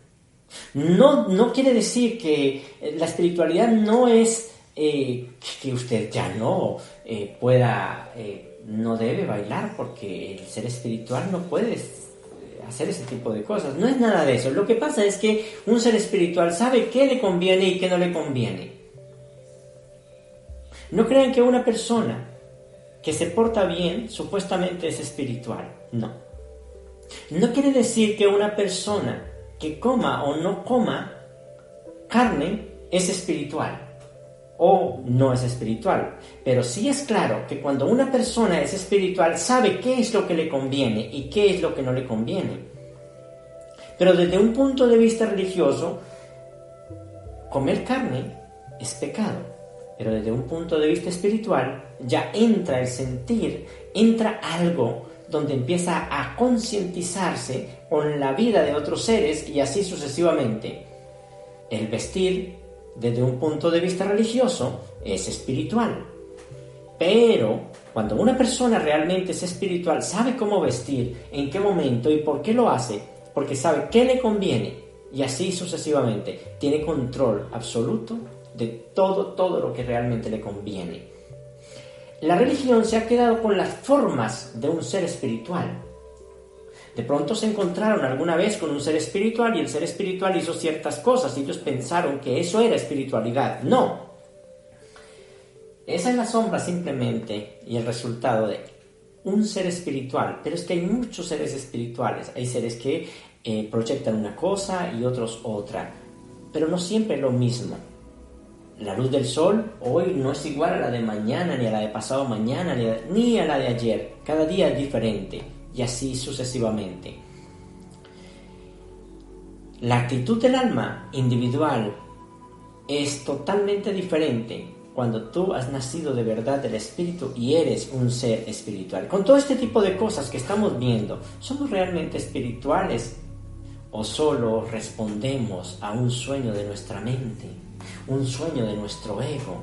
No quiere decir que la espiritualidad no es que usted ya no pueda, no debe bailar porque el ser espiritual no puede hacer ese tipo de cosas. No es nada de eso. Lo que pasa es que un ser espiritual sabe qué le conviene y qué no le conviene. No crean que una persona que se porta bien supuestamente es espiritual. No. No quiere decir que una persona que coma o no coma carne es espiritual o no es espiritual. Pero sí es claro que cuando una persona es espiritual sabe qué es lo que le conviene y qué es lo que no le conviene. Pero desde un punto de vista religioso, comer carne es pecado. Pero desde un punto de vista espiritual ya entra el sentir, entra algo donde empieza a concientizarse con la vida de otros seres y así sucesivamente. El vestir desde un punto de vista religioso es espiritual. Pero cuando una persona realmente es espiritual, sabe cómo vestir, en qué momento y por qué lo hace, porque sabe qué le conviene y así sucesivamente. Tiene control absoluto de todo lo que realmente le conviene. La religión se ha quedado con las formas de un ser espiritual. De pronto se encontraron alguna vez con un ser espiritual y el ser espiritual hizo ciertas cosas y ellos pensaron que eso era espiritualidad. No. Esa es la sombra simplemente y el resultado de un ser espiritual. Pero es que hay muchos seres espirituales. Hay seres que proyectan una cosa y otros otra. Pero no siempre lo mismo. La luz del sol hoy no es igual a la de mañana, ni a la de pasado mañana, ni a la de ayer. Cada día es diferente. Y así sucesivamente. La actitud del alma individual es totalmente diferente cuando tú has nacido de verdad del espíritu y eres un ser espiritual. Con todo este tipo de cosas que estamos viendo, ¿somos realmente espirituales o solo respondemos a un sueño de nuestra mente, un sueño de nuestro ego,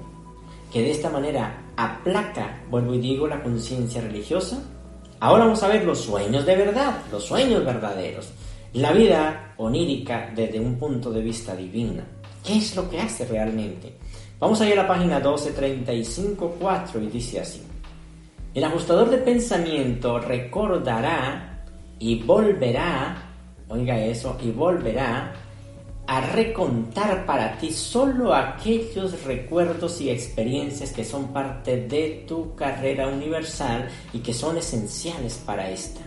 que de esta manera aplaca, vuelvo y digo, la conciencia religiosa? Ahora vamos a ver los sueños de verdad, los sueños verdaderos. La vida onírica desde un punto de vista divino. ¿Qué es lo que hace realmente? Vamos a ir a la página 1235.4 y dice así. El ajustador de pensamiento recordará y volverá, oiga eso, y volverá a recontar para ti solo aquellos recuerdos y experiencias que son parte de tu carrera universal y que son esenciales para esta.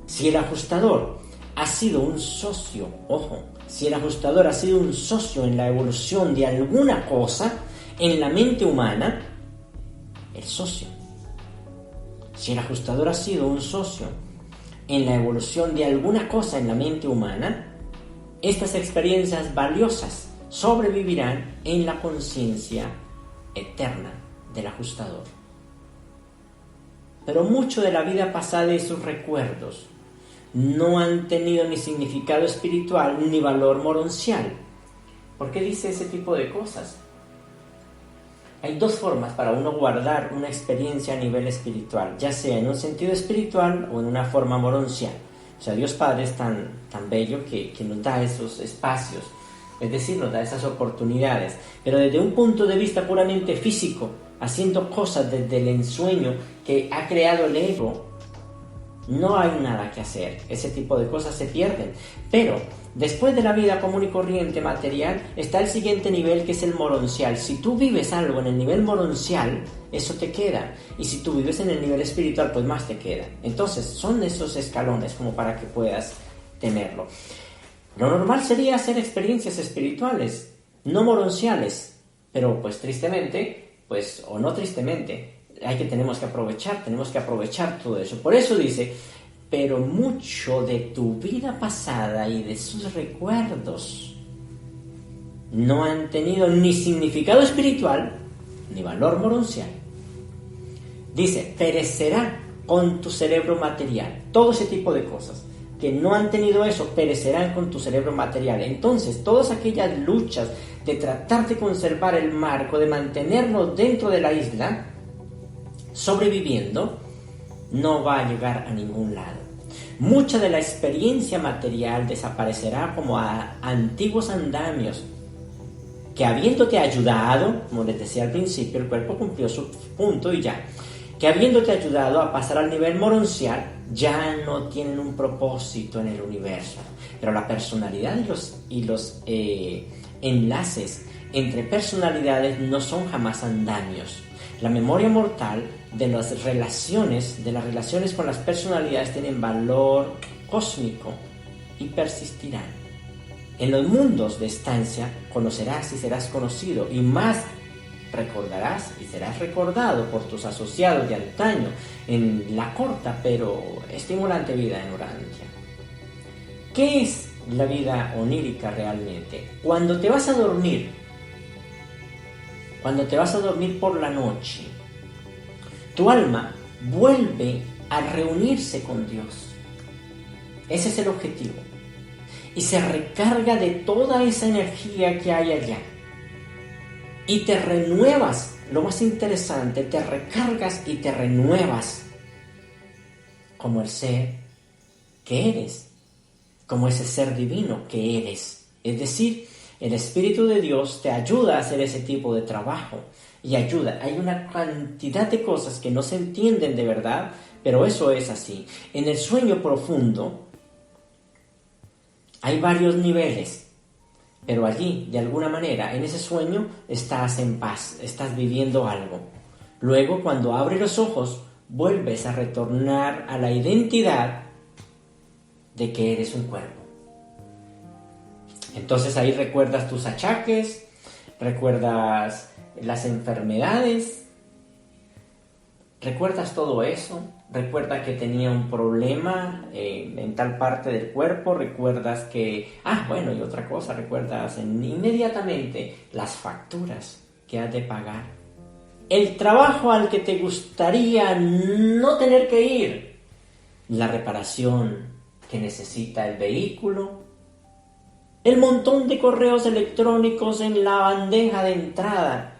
Si el ajustador ha sido un socio, ojo, si el ajustador ha sido un socio en la evolución de alguna cosa en la mente humana, el socio. Si el ajustador ha sido un socio en la evolución de alguna cosa en la mente humana, estas experiencias valiosas sobrevivirán en la conciencia eterna del ajustador. Pero mucho de la vida pasada y sus recuerdos no han tenido ni significado espiritual ni valor moroncial. ¿Por qué dice ese tipo de cosas? Hay dos formas para uno guardar una experiencia a nivel espiritual, ya sea en un sentido espiritual o en una forma moroncial. O sea, Dios Padre es tan bello que nos da esos espacios, es decir, nos da esas oportunidades. Pero desde un punto de vista puramente físico, haciendo cosas desde el ensueño que ha creado el ego, no hay nada que hacer. Ese tipo de cosas se pierden. Pero después de la vida común y corriente material está el siguiente nivel, que es el moroncial. Si tú vives algo en el nivel moroncial, eso te queda. Y si tú vives en el nivel espiritual, pues más te queda. Entonces son esos escalones como para que puedas tenerlo. Lo normal sería hacer experiencias espirituales, no moronciales. Pero pues tristemente, pues o no tristemente, tenemos que aprovechar todo eso. Por eso dice, pero mucho de tu vida pasada y de sus recuerdos no han tenido ni significado espiritual ni valor moroncial. Dice, perecerá con tu cerebro material. Todo ese tipo de cosas que no han tenido eso, perecerán con tu cerebro material. Entonces, todas aquellas luchas de tratar de conservar el marco, de mantenernos dentro de la isla, sobreviviendo, no va a llegar a ningún lado. Mucha de la experiencia material desaparecerá como a antiguos andamios que habiéndote ayudado, como les decía al principio, el cuerpo cumplió su punto y ya, que habiéndote ayudado a pasar al nivel moroncial, ya no tienen un propósito en el universo. Pero la personalidad y los enlaces entre personalidades no son jamás andamios. La memoria mortal de las relaciones con las personalidades tienen valor cósmico y persistirán. En los mundos de estancia conocerás y serás conocido, y más recordarás y serás recordado por tus asociados de antaño en la corta pero estimulante vida en Urantia. ¿Qué es la vida onírica realmente? Cuando te vas a dormir por la noche, tu alma vuelve a reunirse con Dios. Ese es el objetivo. Y se recarga de toda esa energía que hay allá. Y te renuevas, lo más interesante, te recargas y te renuevas como el ser que eres, como ese ser divino que eres. Es decir, el Espíritu de Dios te ayuda a hacer ese tipo de trabajo y ayuda. Hay una cantidad de cosas que no se entienden de verdad, pero eso es así. En el sueño profundo hay varios niveles. Pero allí, de alguna manera, en ese sueño, estás en paz, estás viviendo algo. Luego, cuando abres los ojos, vuelves a retornar a la identidad de que eres un cuerpo. Entonces ahí recuerdas tus achaques, recuerdas las enfermedades, recuerdas todo eso. Recuerda que tenía un problema en tal parte del cuerpo, recuerdas que... y otra cosa, recuerdas inmediatamente las facturas que has de pagar. El trabajo al que te gustaría no tener que ir. La reparación que necesita el vehículo. El montón de correos electrónicos en la bandeja de entrada.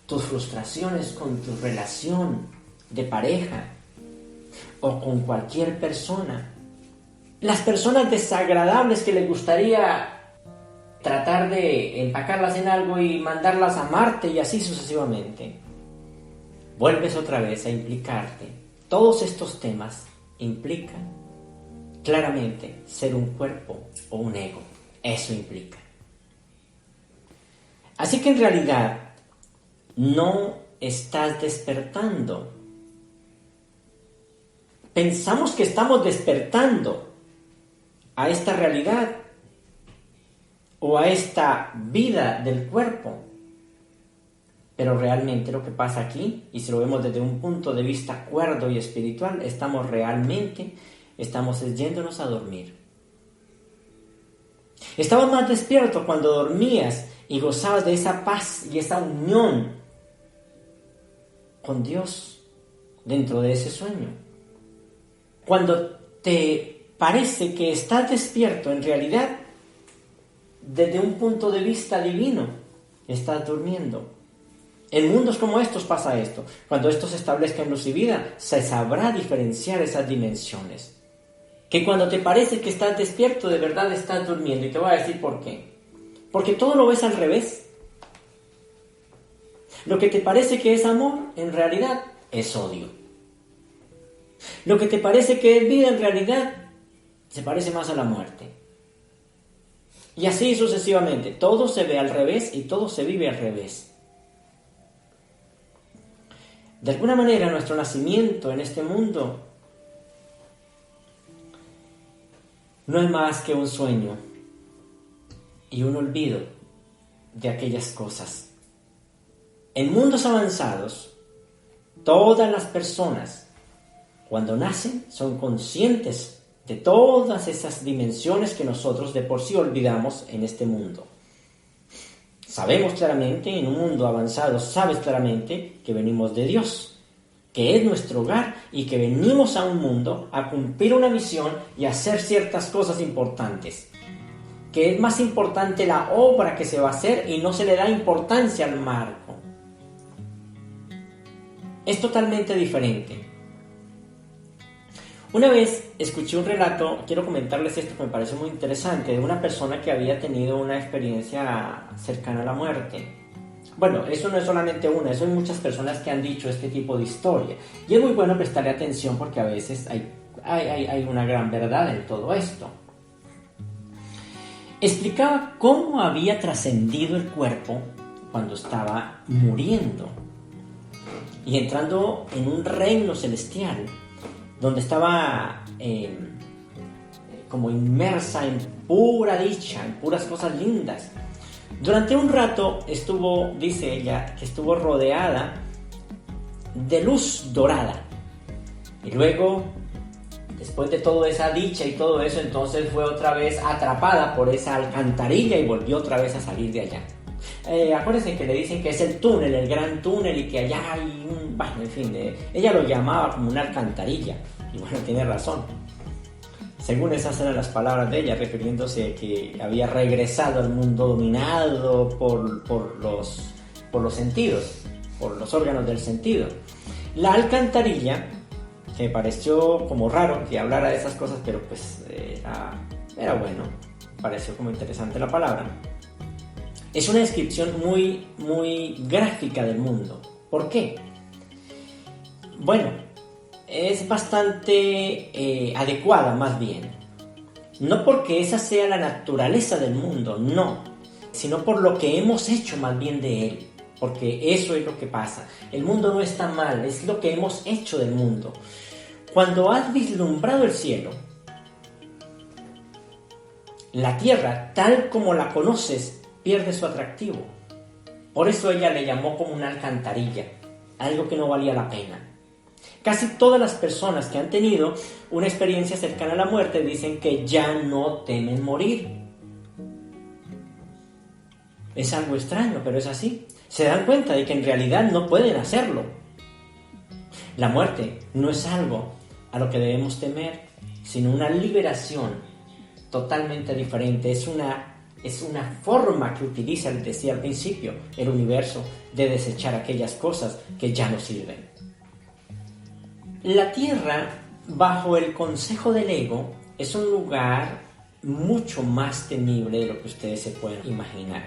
Tus frustraciones con tu relación de pareja o con cualquier persona. Las personas desagradables que les gustaría tratar de empacarlas en algo y mandarlas a Marte y así sucesivamente. Vuelves otra vez a implicarte. Todos estos temas implican claramente ser un cuerpo o un ego. Eso implica. Así que en realidad no estás despertando. Pensamos que estamos despertando a esta realidad o a esta vida del cuerpo. Pero realmente lo que pasa aquí, y si lo vemos desde un punto de vista cuerdo y espiritual, estamos yéndonos a dormir. Estabas más despierto cuando dormías y gozabas de esa paz y esa unión con Dios dentro de ese sueño. Cuando te parece que estás despierto, en realidad, desde un punto de vista divino, estás durmiendo. En mundos como estos pasa esto. Cuando esto se establezca en luz y vida, se sabrá diferenciar esas dimensiones. Que cuando te parece que estás despierto, de verdad estás durmiendo. Y te voy a decir por qué. Porque todo lo ves al revés. Lo que te parece que es amor, en realidad, es odio. Lo que te parece que es vida, en realidad, se parece más a la muerte. Y así sucesivamente. Todo se ve al revés y todo se vive al revés. De alguna manera, nuestro nacimiento en este mundo no es más que un sueño y un olvido de aquellas cosas. En mundos avanzados, todas las personas, cuando nacen, son conscientes de todas esas dimensiones que nosotros de por sí olvidamos en este mundo. Sabemos claramente, en un mundo avanzado, sabes claramente que venimos de Dios, que es nuestro hogar y que venimos a un mundo a cumplir una misión y a hacer ciertas cosas importantes. Que es más importante la obra que se va a hacer y no se le da importancia al marco. Es totalmente diferente. Una vez escuché un relato, quiero comentarles esto que me parece muy interesante, de una persona que había tenido una experiencia cercana a la muerte. Bueno, eso no es solamente una, eso hay muchas personas que han dicho este tipo de historia. Y es muy bueno prestarle atención porque a veces hay una gran verdad en todo esto. Explicaba cómo había trascendido el cuerpo cuando estaba muriendo y entrando en un reino celestial donde estaba como inmersa en pura dicha, en puras cosas lindas. Durante un rato estuvo, dice ella, que estuvo rodeada de luz dorada. Y luego, después de toda esa dicha y todo eso, entonces fue otra vez atrapada por esa alcantarilla y volvió otra vez a salir de allá. Acuérdense que le dicen que es el túnel, el gran túnel, y que allá hay un... Bueno, en fin, ella lo llamaba como una alcantarilla. Y bueno, tiene razón. Según esas eran las palabras de ella, refiriéndose a que había regresado al mundo dominado por los sentidos, por los órganos del sentido. La alcantarilla, que me pareció como raro que hablara de esas cosas, pero pues era bueno, pareció como interesante la palabra. Es una descripción muy, muy gráfica del mundo. ¿Por qué? Bueno, es bastante adecuada más bien. No porque esa sea la naturaleza del mundo, no, sino por lo que hemos hecho más bien de él. Porque eso es lo que pasa. El mundo no está mal, es lo que hemos hecho del mundo. Cuando has vislumbrado el cielo, la tierra, tal como la conoces, pierde su atractivo. Por eso ella le llamó como una alcantarilla, algo que no valía la pena. Casi todas las personas que han tenido una experiencia cercana a la muerte dicen que ya no temen morir. Es algo extraño, pero es así. Se dan cuenta de que en realidad no pueden hacerlo. La muerte no es algo a lo que debemos temer, sino una liberación totalmente diferente. Es una forma que utiliza, les decía al principio, el universo de desechar aquellas cosas que ya no sirven. La Tierra, bajo el consejo del ego, es un lugar mucho más temible de lo que ustedes se pueden imaginar.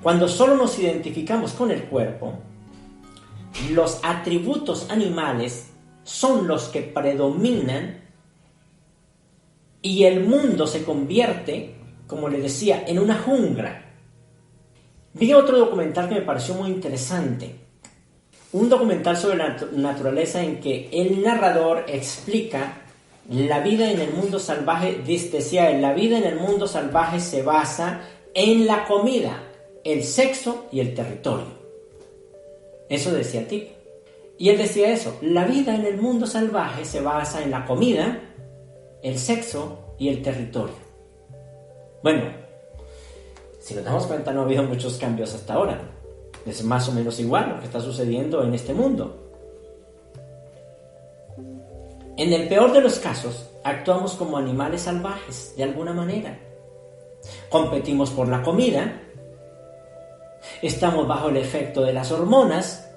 Cuando solo nos identificamos con el cuerpo, los atributos animales son los que predominan y el mundo se convierte, como les decía, en una jungla. Vi otro documental que me pareció muy interesante. Un documental sobre la naturaleza en que el narrador explica la vida en el mundo salvaje. Decía él, la vida en el mundo salvaje se basa en la comida, el sexo y el territorio. Eso decía el tipo. Y él decía eso, la vida en el mundo salvaje se basa en la comida, el sexo y el territorio. Bueno, si nos damos cuenta no ha habido muchos cambios hasta ahora. Es más o menos igual lo que está sucediendo en este mundo. En el peor de los casos, actuamos como animales salvajes, de alguna manera. Competimos por la comida, estamos bajo el efecto de las hormonas,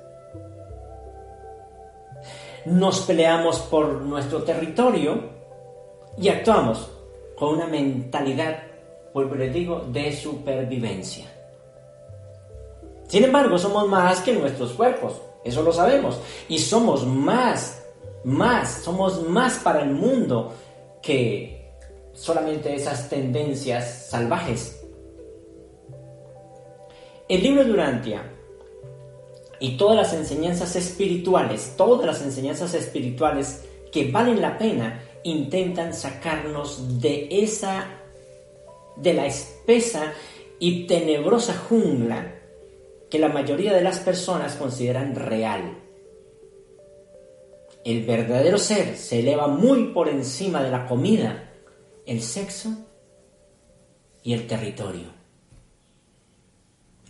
nos peleamos por nuestro territorio y actuamos con una mentalidad, vuelvo y les digo, de supervivencia. Sin embargo, somos más que nuestros cuerpos, eso lo sabemos, y somos más para el mundo que solamente esas tendencias salvajes. El libro de Urantia y todas las enseñanzas espirituales que valen la pena, intentan sacarnos de la espesa y tenebrosa jungla que la mayoría de las personas consideran real. El verdadero ser se eleva muy por encima de la comida, el sexo y el territorio.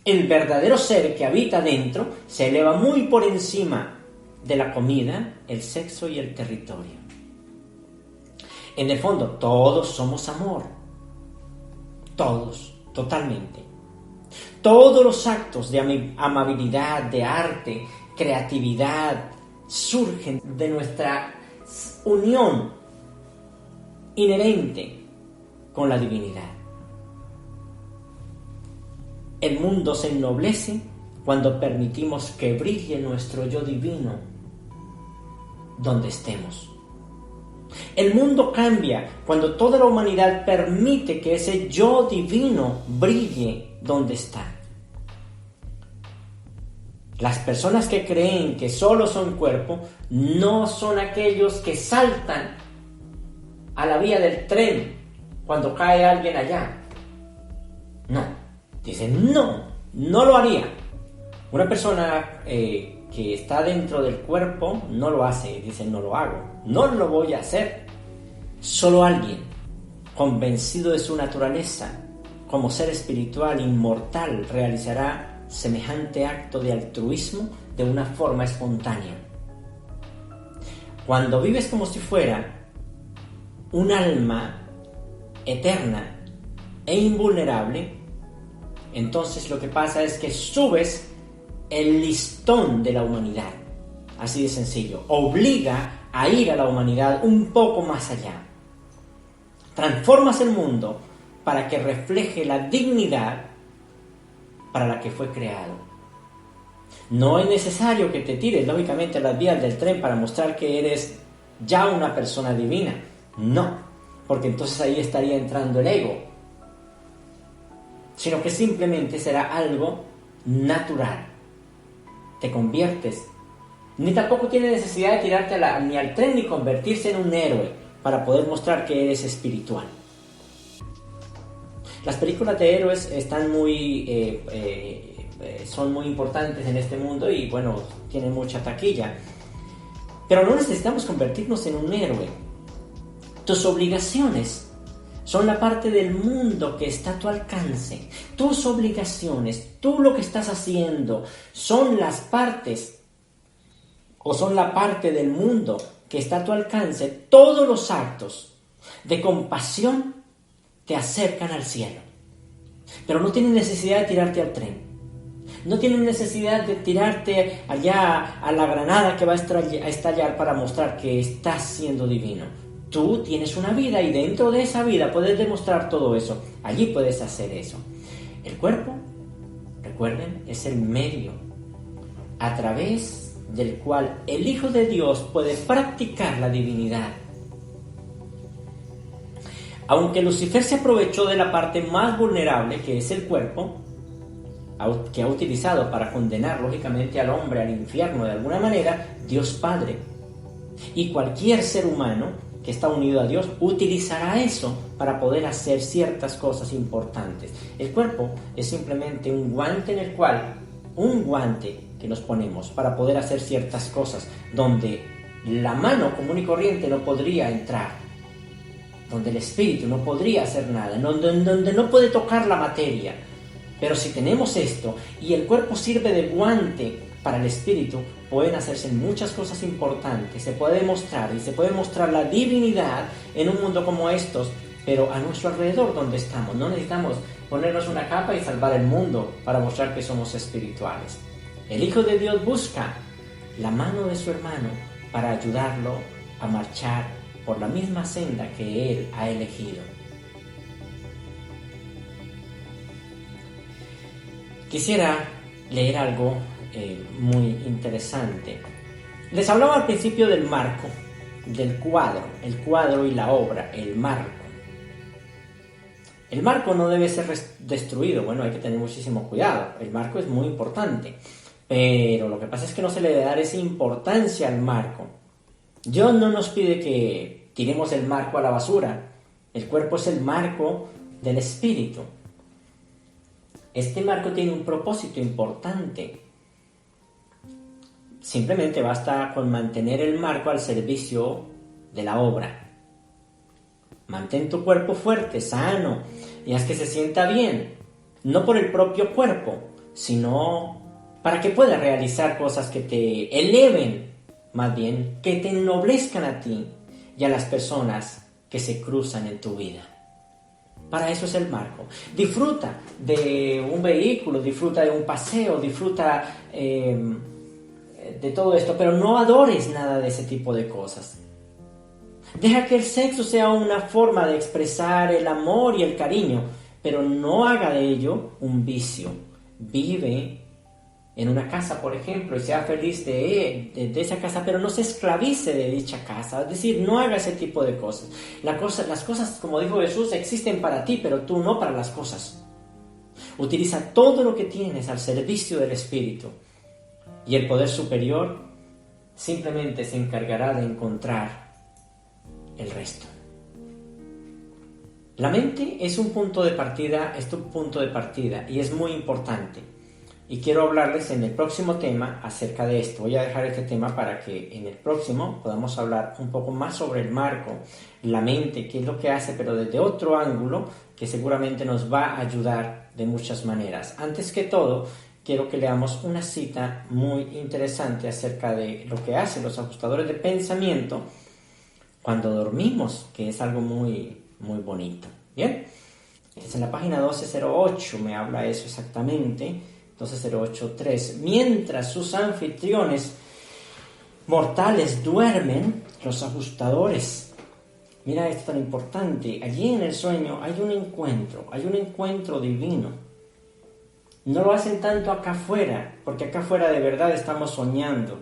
El verdadero ser que habita dentro se eleva muy por encima de la comida, el sexo y el territorio. En el fondo, todos somos amor. Todos, totalmente. Todos los actos de amabilidad, de arte, creatividad, surgen de nuestra unión inherente con la divinidad. El mundo se ennoblece cuando permitimos que brille nuestro yo divino donde estemos. El mundo cambia cuando toda la humanidad permite que ese yo divino brille donde está. Las personas que creen que solo son cuerpo no son aquellos que saltan a la vía del tren cuando cae alguien allá. No, dicen no lo haría. Una persona que está dentro del cuerpo no lo hace, dice no lo hago, no lo voy a hacer. Solo alguien convencido de su naturaleza como ser espiritual inmortal realizará semejante acto de altruismo de una forma espontánea. Cuando vives como si fuera un alma eterna e invulnerable, entonces lo que pasa es que subes el listón de la humanidad, así de sencillo, obliga a ir a la humanidad un poco más allá. Transformas el mundo para que refleje la dignidad para la que fue creado. No es necesario que te tires, lógicamente, a las vías del tren para mostrar que eres ya una persona divina. No, porque entonces ahí estaría entrando el ego. Sino que simplemente será algo natural. Te conviertes. Ni tampoco tiene necesidad de tirarte ni al tren ni convertirse en un héroe para poder mostrar que eres espiritual. Las películas de héroes están son muy importantes en este mundo y bueno, tienen mucha taquilla. Pero no necesitamos convertirnos en un héroe. Tus obligaciones son la parte del mundo que está a tu alcance. Tus obligaciones, tú lo que estás haciendo, son las partes o son la parte del mundo que está a tu alcance. Todos los actos de compasión te acercan al cielo. Pero no tienes necesidad de tirarte al tren. No tienes necesidad de tirarte allá a la granada que va a estallar para mostrar que estás siendo divino. Tú tienes una vida y dentro de esa vida puedes demostrar todo eso. Allí puedes hacer eso. El cuerpo, recuerden, es el medio a través del cual el Hijo de Dios puede practicar la divinidad. Aunque Lucifer se aprovechó de la parte más vulnerable, que es el cuerpo, que ha utilizado para condenar lógicamente al hombre al infierno de alguna manera, Dios Padre y cualquier ser humano que está unido a Dios utilizará eso para poder hacer ciertas cosas importantes. El cuerpo es simplemente un guante que nos ponemos para poder hacer ciertas cosas donde la mano común y corriente no podría entrar, donde el espíritu no podría hacer nada, donde no puede tocar la materia. Pero si tenemos esto y el cuerpo sirve de guante para el espíritu, pueden hacerse muchas cosas importantes, se puede demostrar y se puede mostrar la divinidad en un mundo como estos, pero a nuestro alrededor donde estamos. No necesitamos ponernos una capa y salvar el mundo para mostrar que somos espirituales. El Hijo de Dios busca la mano de su hermano para ayudarlo a marchar por la misma senda que él ha elegido. Quisiera leer algo muy interesante. Les hablaba al principio del marco, del cuadro, el cuadro y la obra, el marco. El marco no debe ser destruido, bueno, hay que tener muchísimo cuidado, el marco es muy importante, pero lo que pasa es que no se le debe dar esa importancia al marco. Dios no nos pide que tiremos el marco a la basura, el cuerpo es el marco del espíritu. Este marco tiene un propósito importante. Simplemente basta con mantener el marco al servicio de la obra. Mantén tu cuerpo fuerte, sano, y haz que se sienta bien, no por el propio cuerpo, sino para que pueda realizar cosas que te eleven, más bien, que te ennoblezcan a ti y a las personas que se cruzan en tu vida. Para eso es el marco. Disfruta de un vehículo, disfruta de un paseo, disfruta de todo esto, pero no adores nada de ese tipo de cosas. Deja que el sexo sea una forma de expresar el amor y el cariño, pero no haga de ello un vicio. Vive en una casa, por ejemplo, y sea feliz de esa casa, pero no se esclavice de dicha casa. Es decir, no haga ese tipo de cosas. Las cosas, como dijo Jesús, existen para ti, pero tú no para las cosas. Utiliza todo lo que tienes al servicio del Espíritu, y el poder superior simplemente se encargará de encontrar el resto. La mente es un punto de partida, y es muy importante. Y quiero hablarles en el próximo tema acerca de esto. Voy a dejar este tema para que en el próximo podamos hablar un poco más sobre el marco, la mente, qué es lo que hace, pero desde otro ángulo que seguramente nos va a ayudar de muchas maneras. Antes que todo, quiero que leamos una cita muy interesante acerca de lo que hacen los ajustadores de pensamiento cuando dormimos, que es algo muy, muy bonito. Bien, es en la página 1208, me habla eso exactamente. 1208.3. Mientras sus anfitriones mortales duermen, los ajustadores. Mira esto tan importante. Allí en el sueño hay un encuentro divino. No lo hacen tanto acá afuera, porque acá afuera de verdad estamos soñando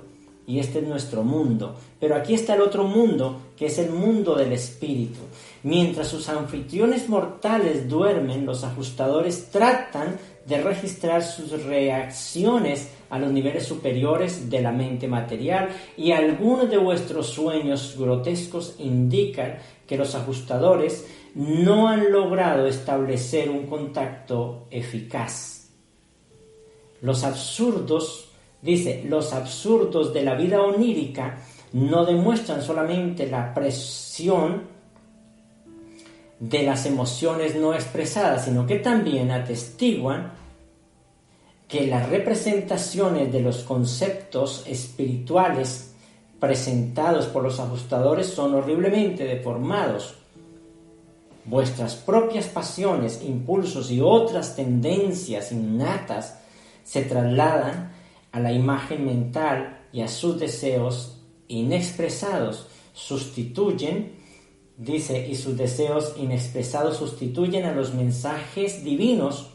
y este es nuestro mundo. Pero aquí está el otro mundo, que es el mundo del espíritu. Mientras sus anfitriones mortales duermen, los ajustadores tratan de registrar sus reacciones a los niveles superiores de la mente material, y algunos de vuestros sueños grotescos indican que los ajustadores no han logrado establecer un contacto eficaz. Los absurdos de la vida onírica no demuestran solamente la presión de las emociones no expresadas, sino que también atestiguan que las representaciones de los conceptos espirituales presentados por los ajustadores son horriblemente deformados. Vuestras propias pasiones, impulsos y otras tendencias innatas se trasladan a la imagen mental y a sus deseos inexpresados sustituyen a los mensajes divinos.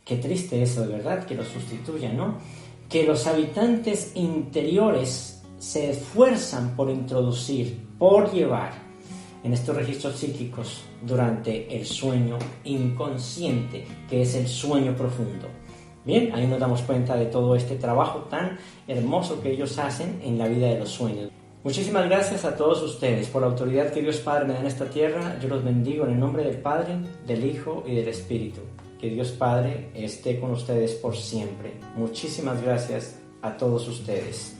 Qué triste eso, de verdad, que los sustituyan, ¿no? Que los habitantes interiores se esfuerzan por introducir, por llevar en estos registros psíquicos durante el sueño inconsciente, que es el sueño profundo. Bien, ahí nos damos cuenta de todo este trabajo tan hermoso que ellos hacen en la vida de los sueños. Muchísimas gracias a todos ustedes por la autoridad que Dios Padre me da en esta tierra. Yo los bendigo en el nombre del Padre, del Hijo y del Espíritu. Que Dios Padre esté con ustedes por siempre. Muchísimas gracias a todos ustedes.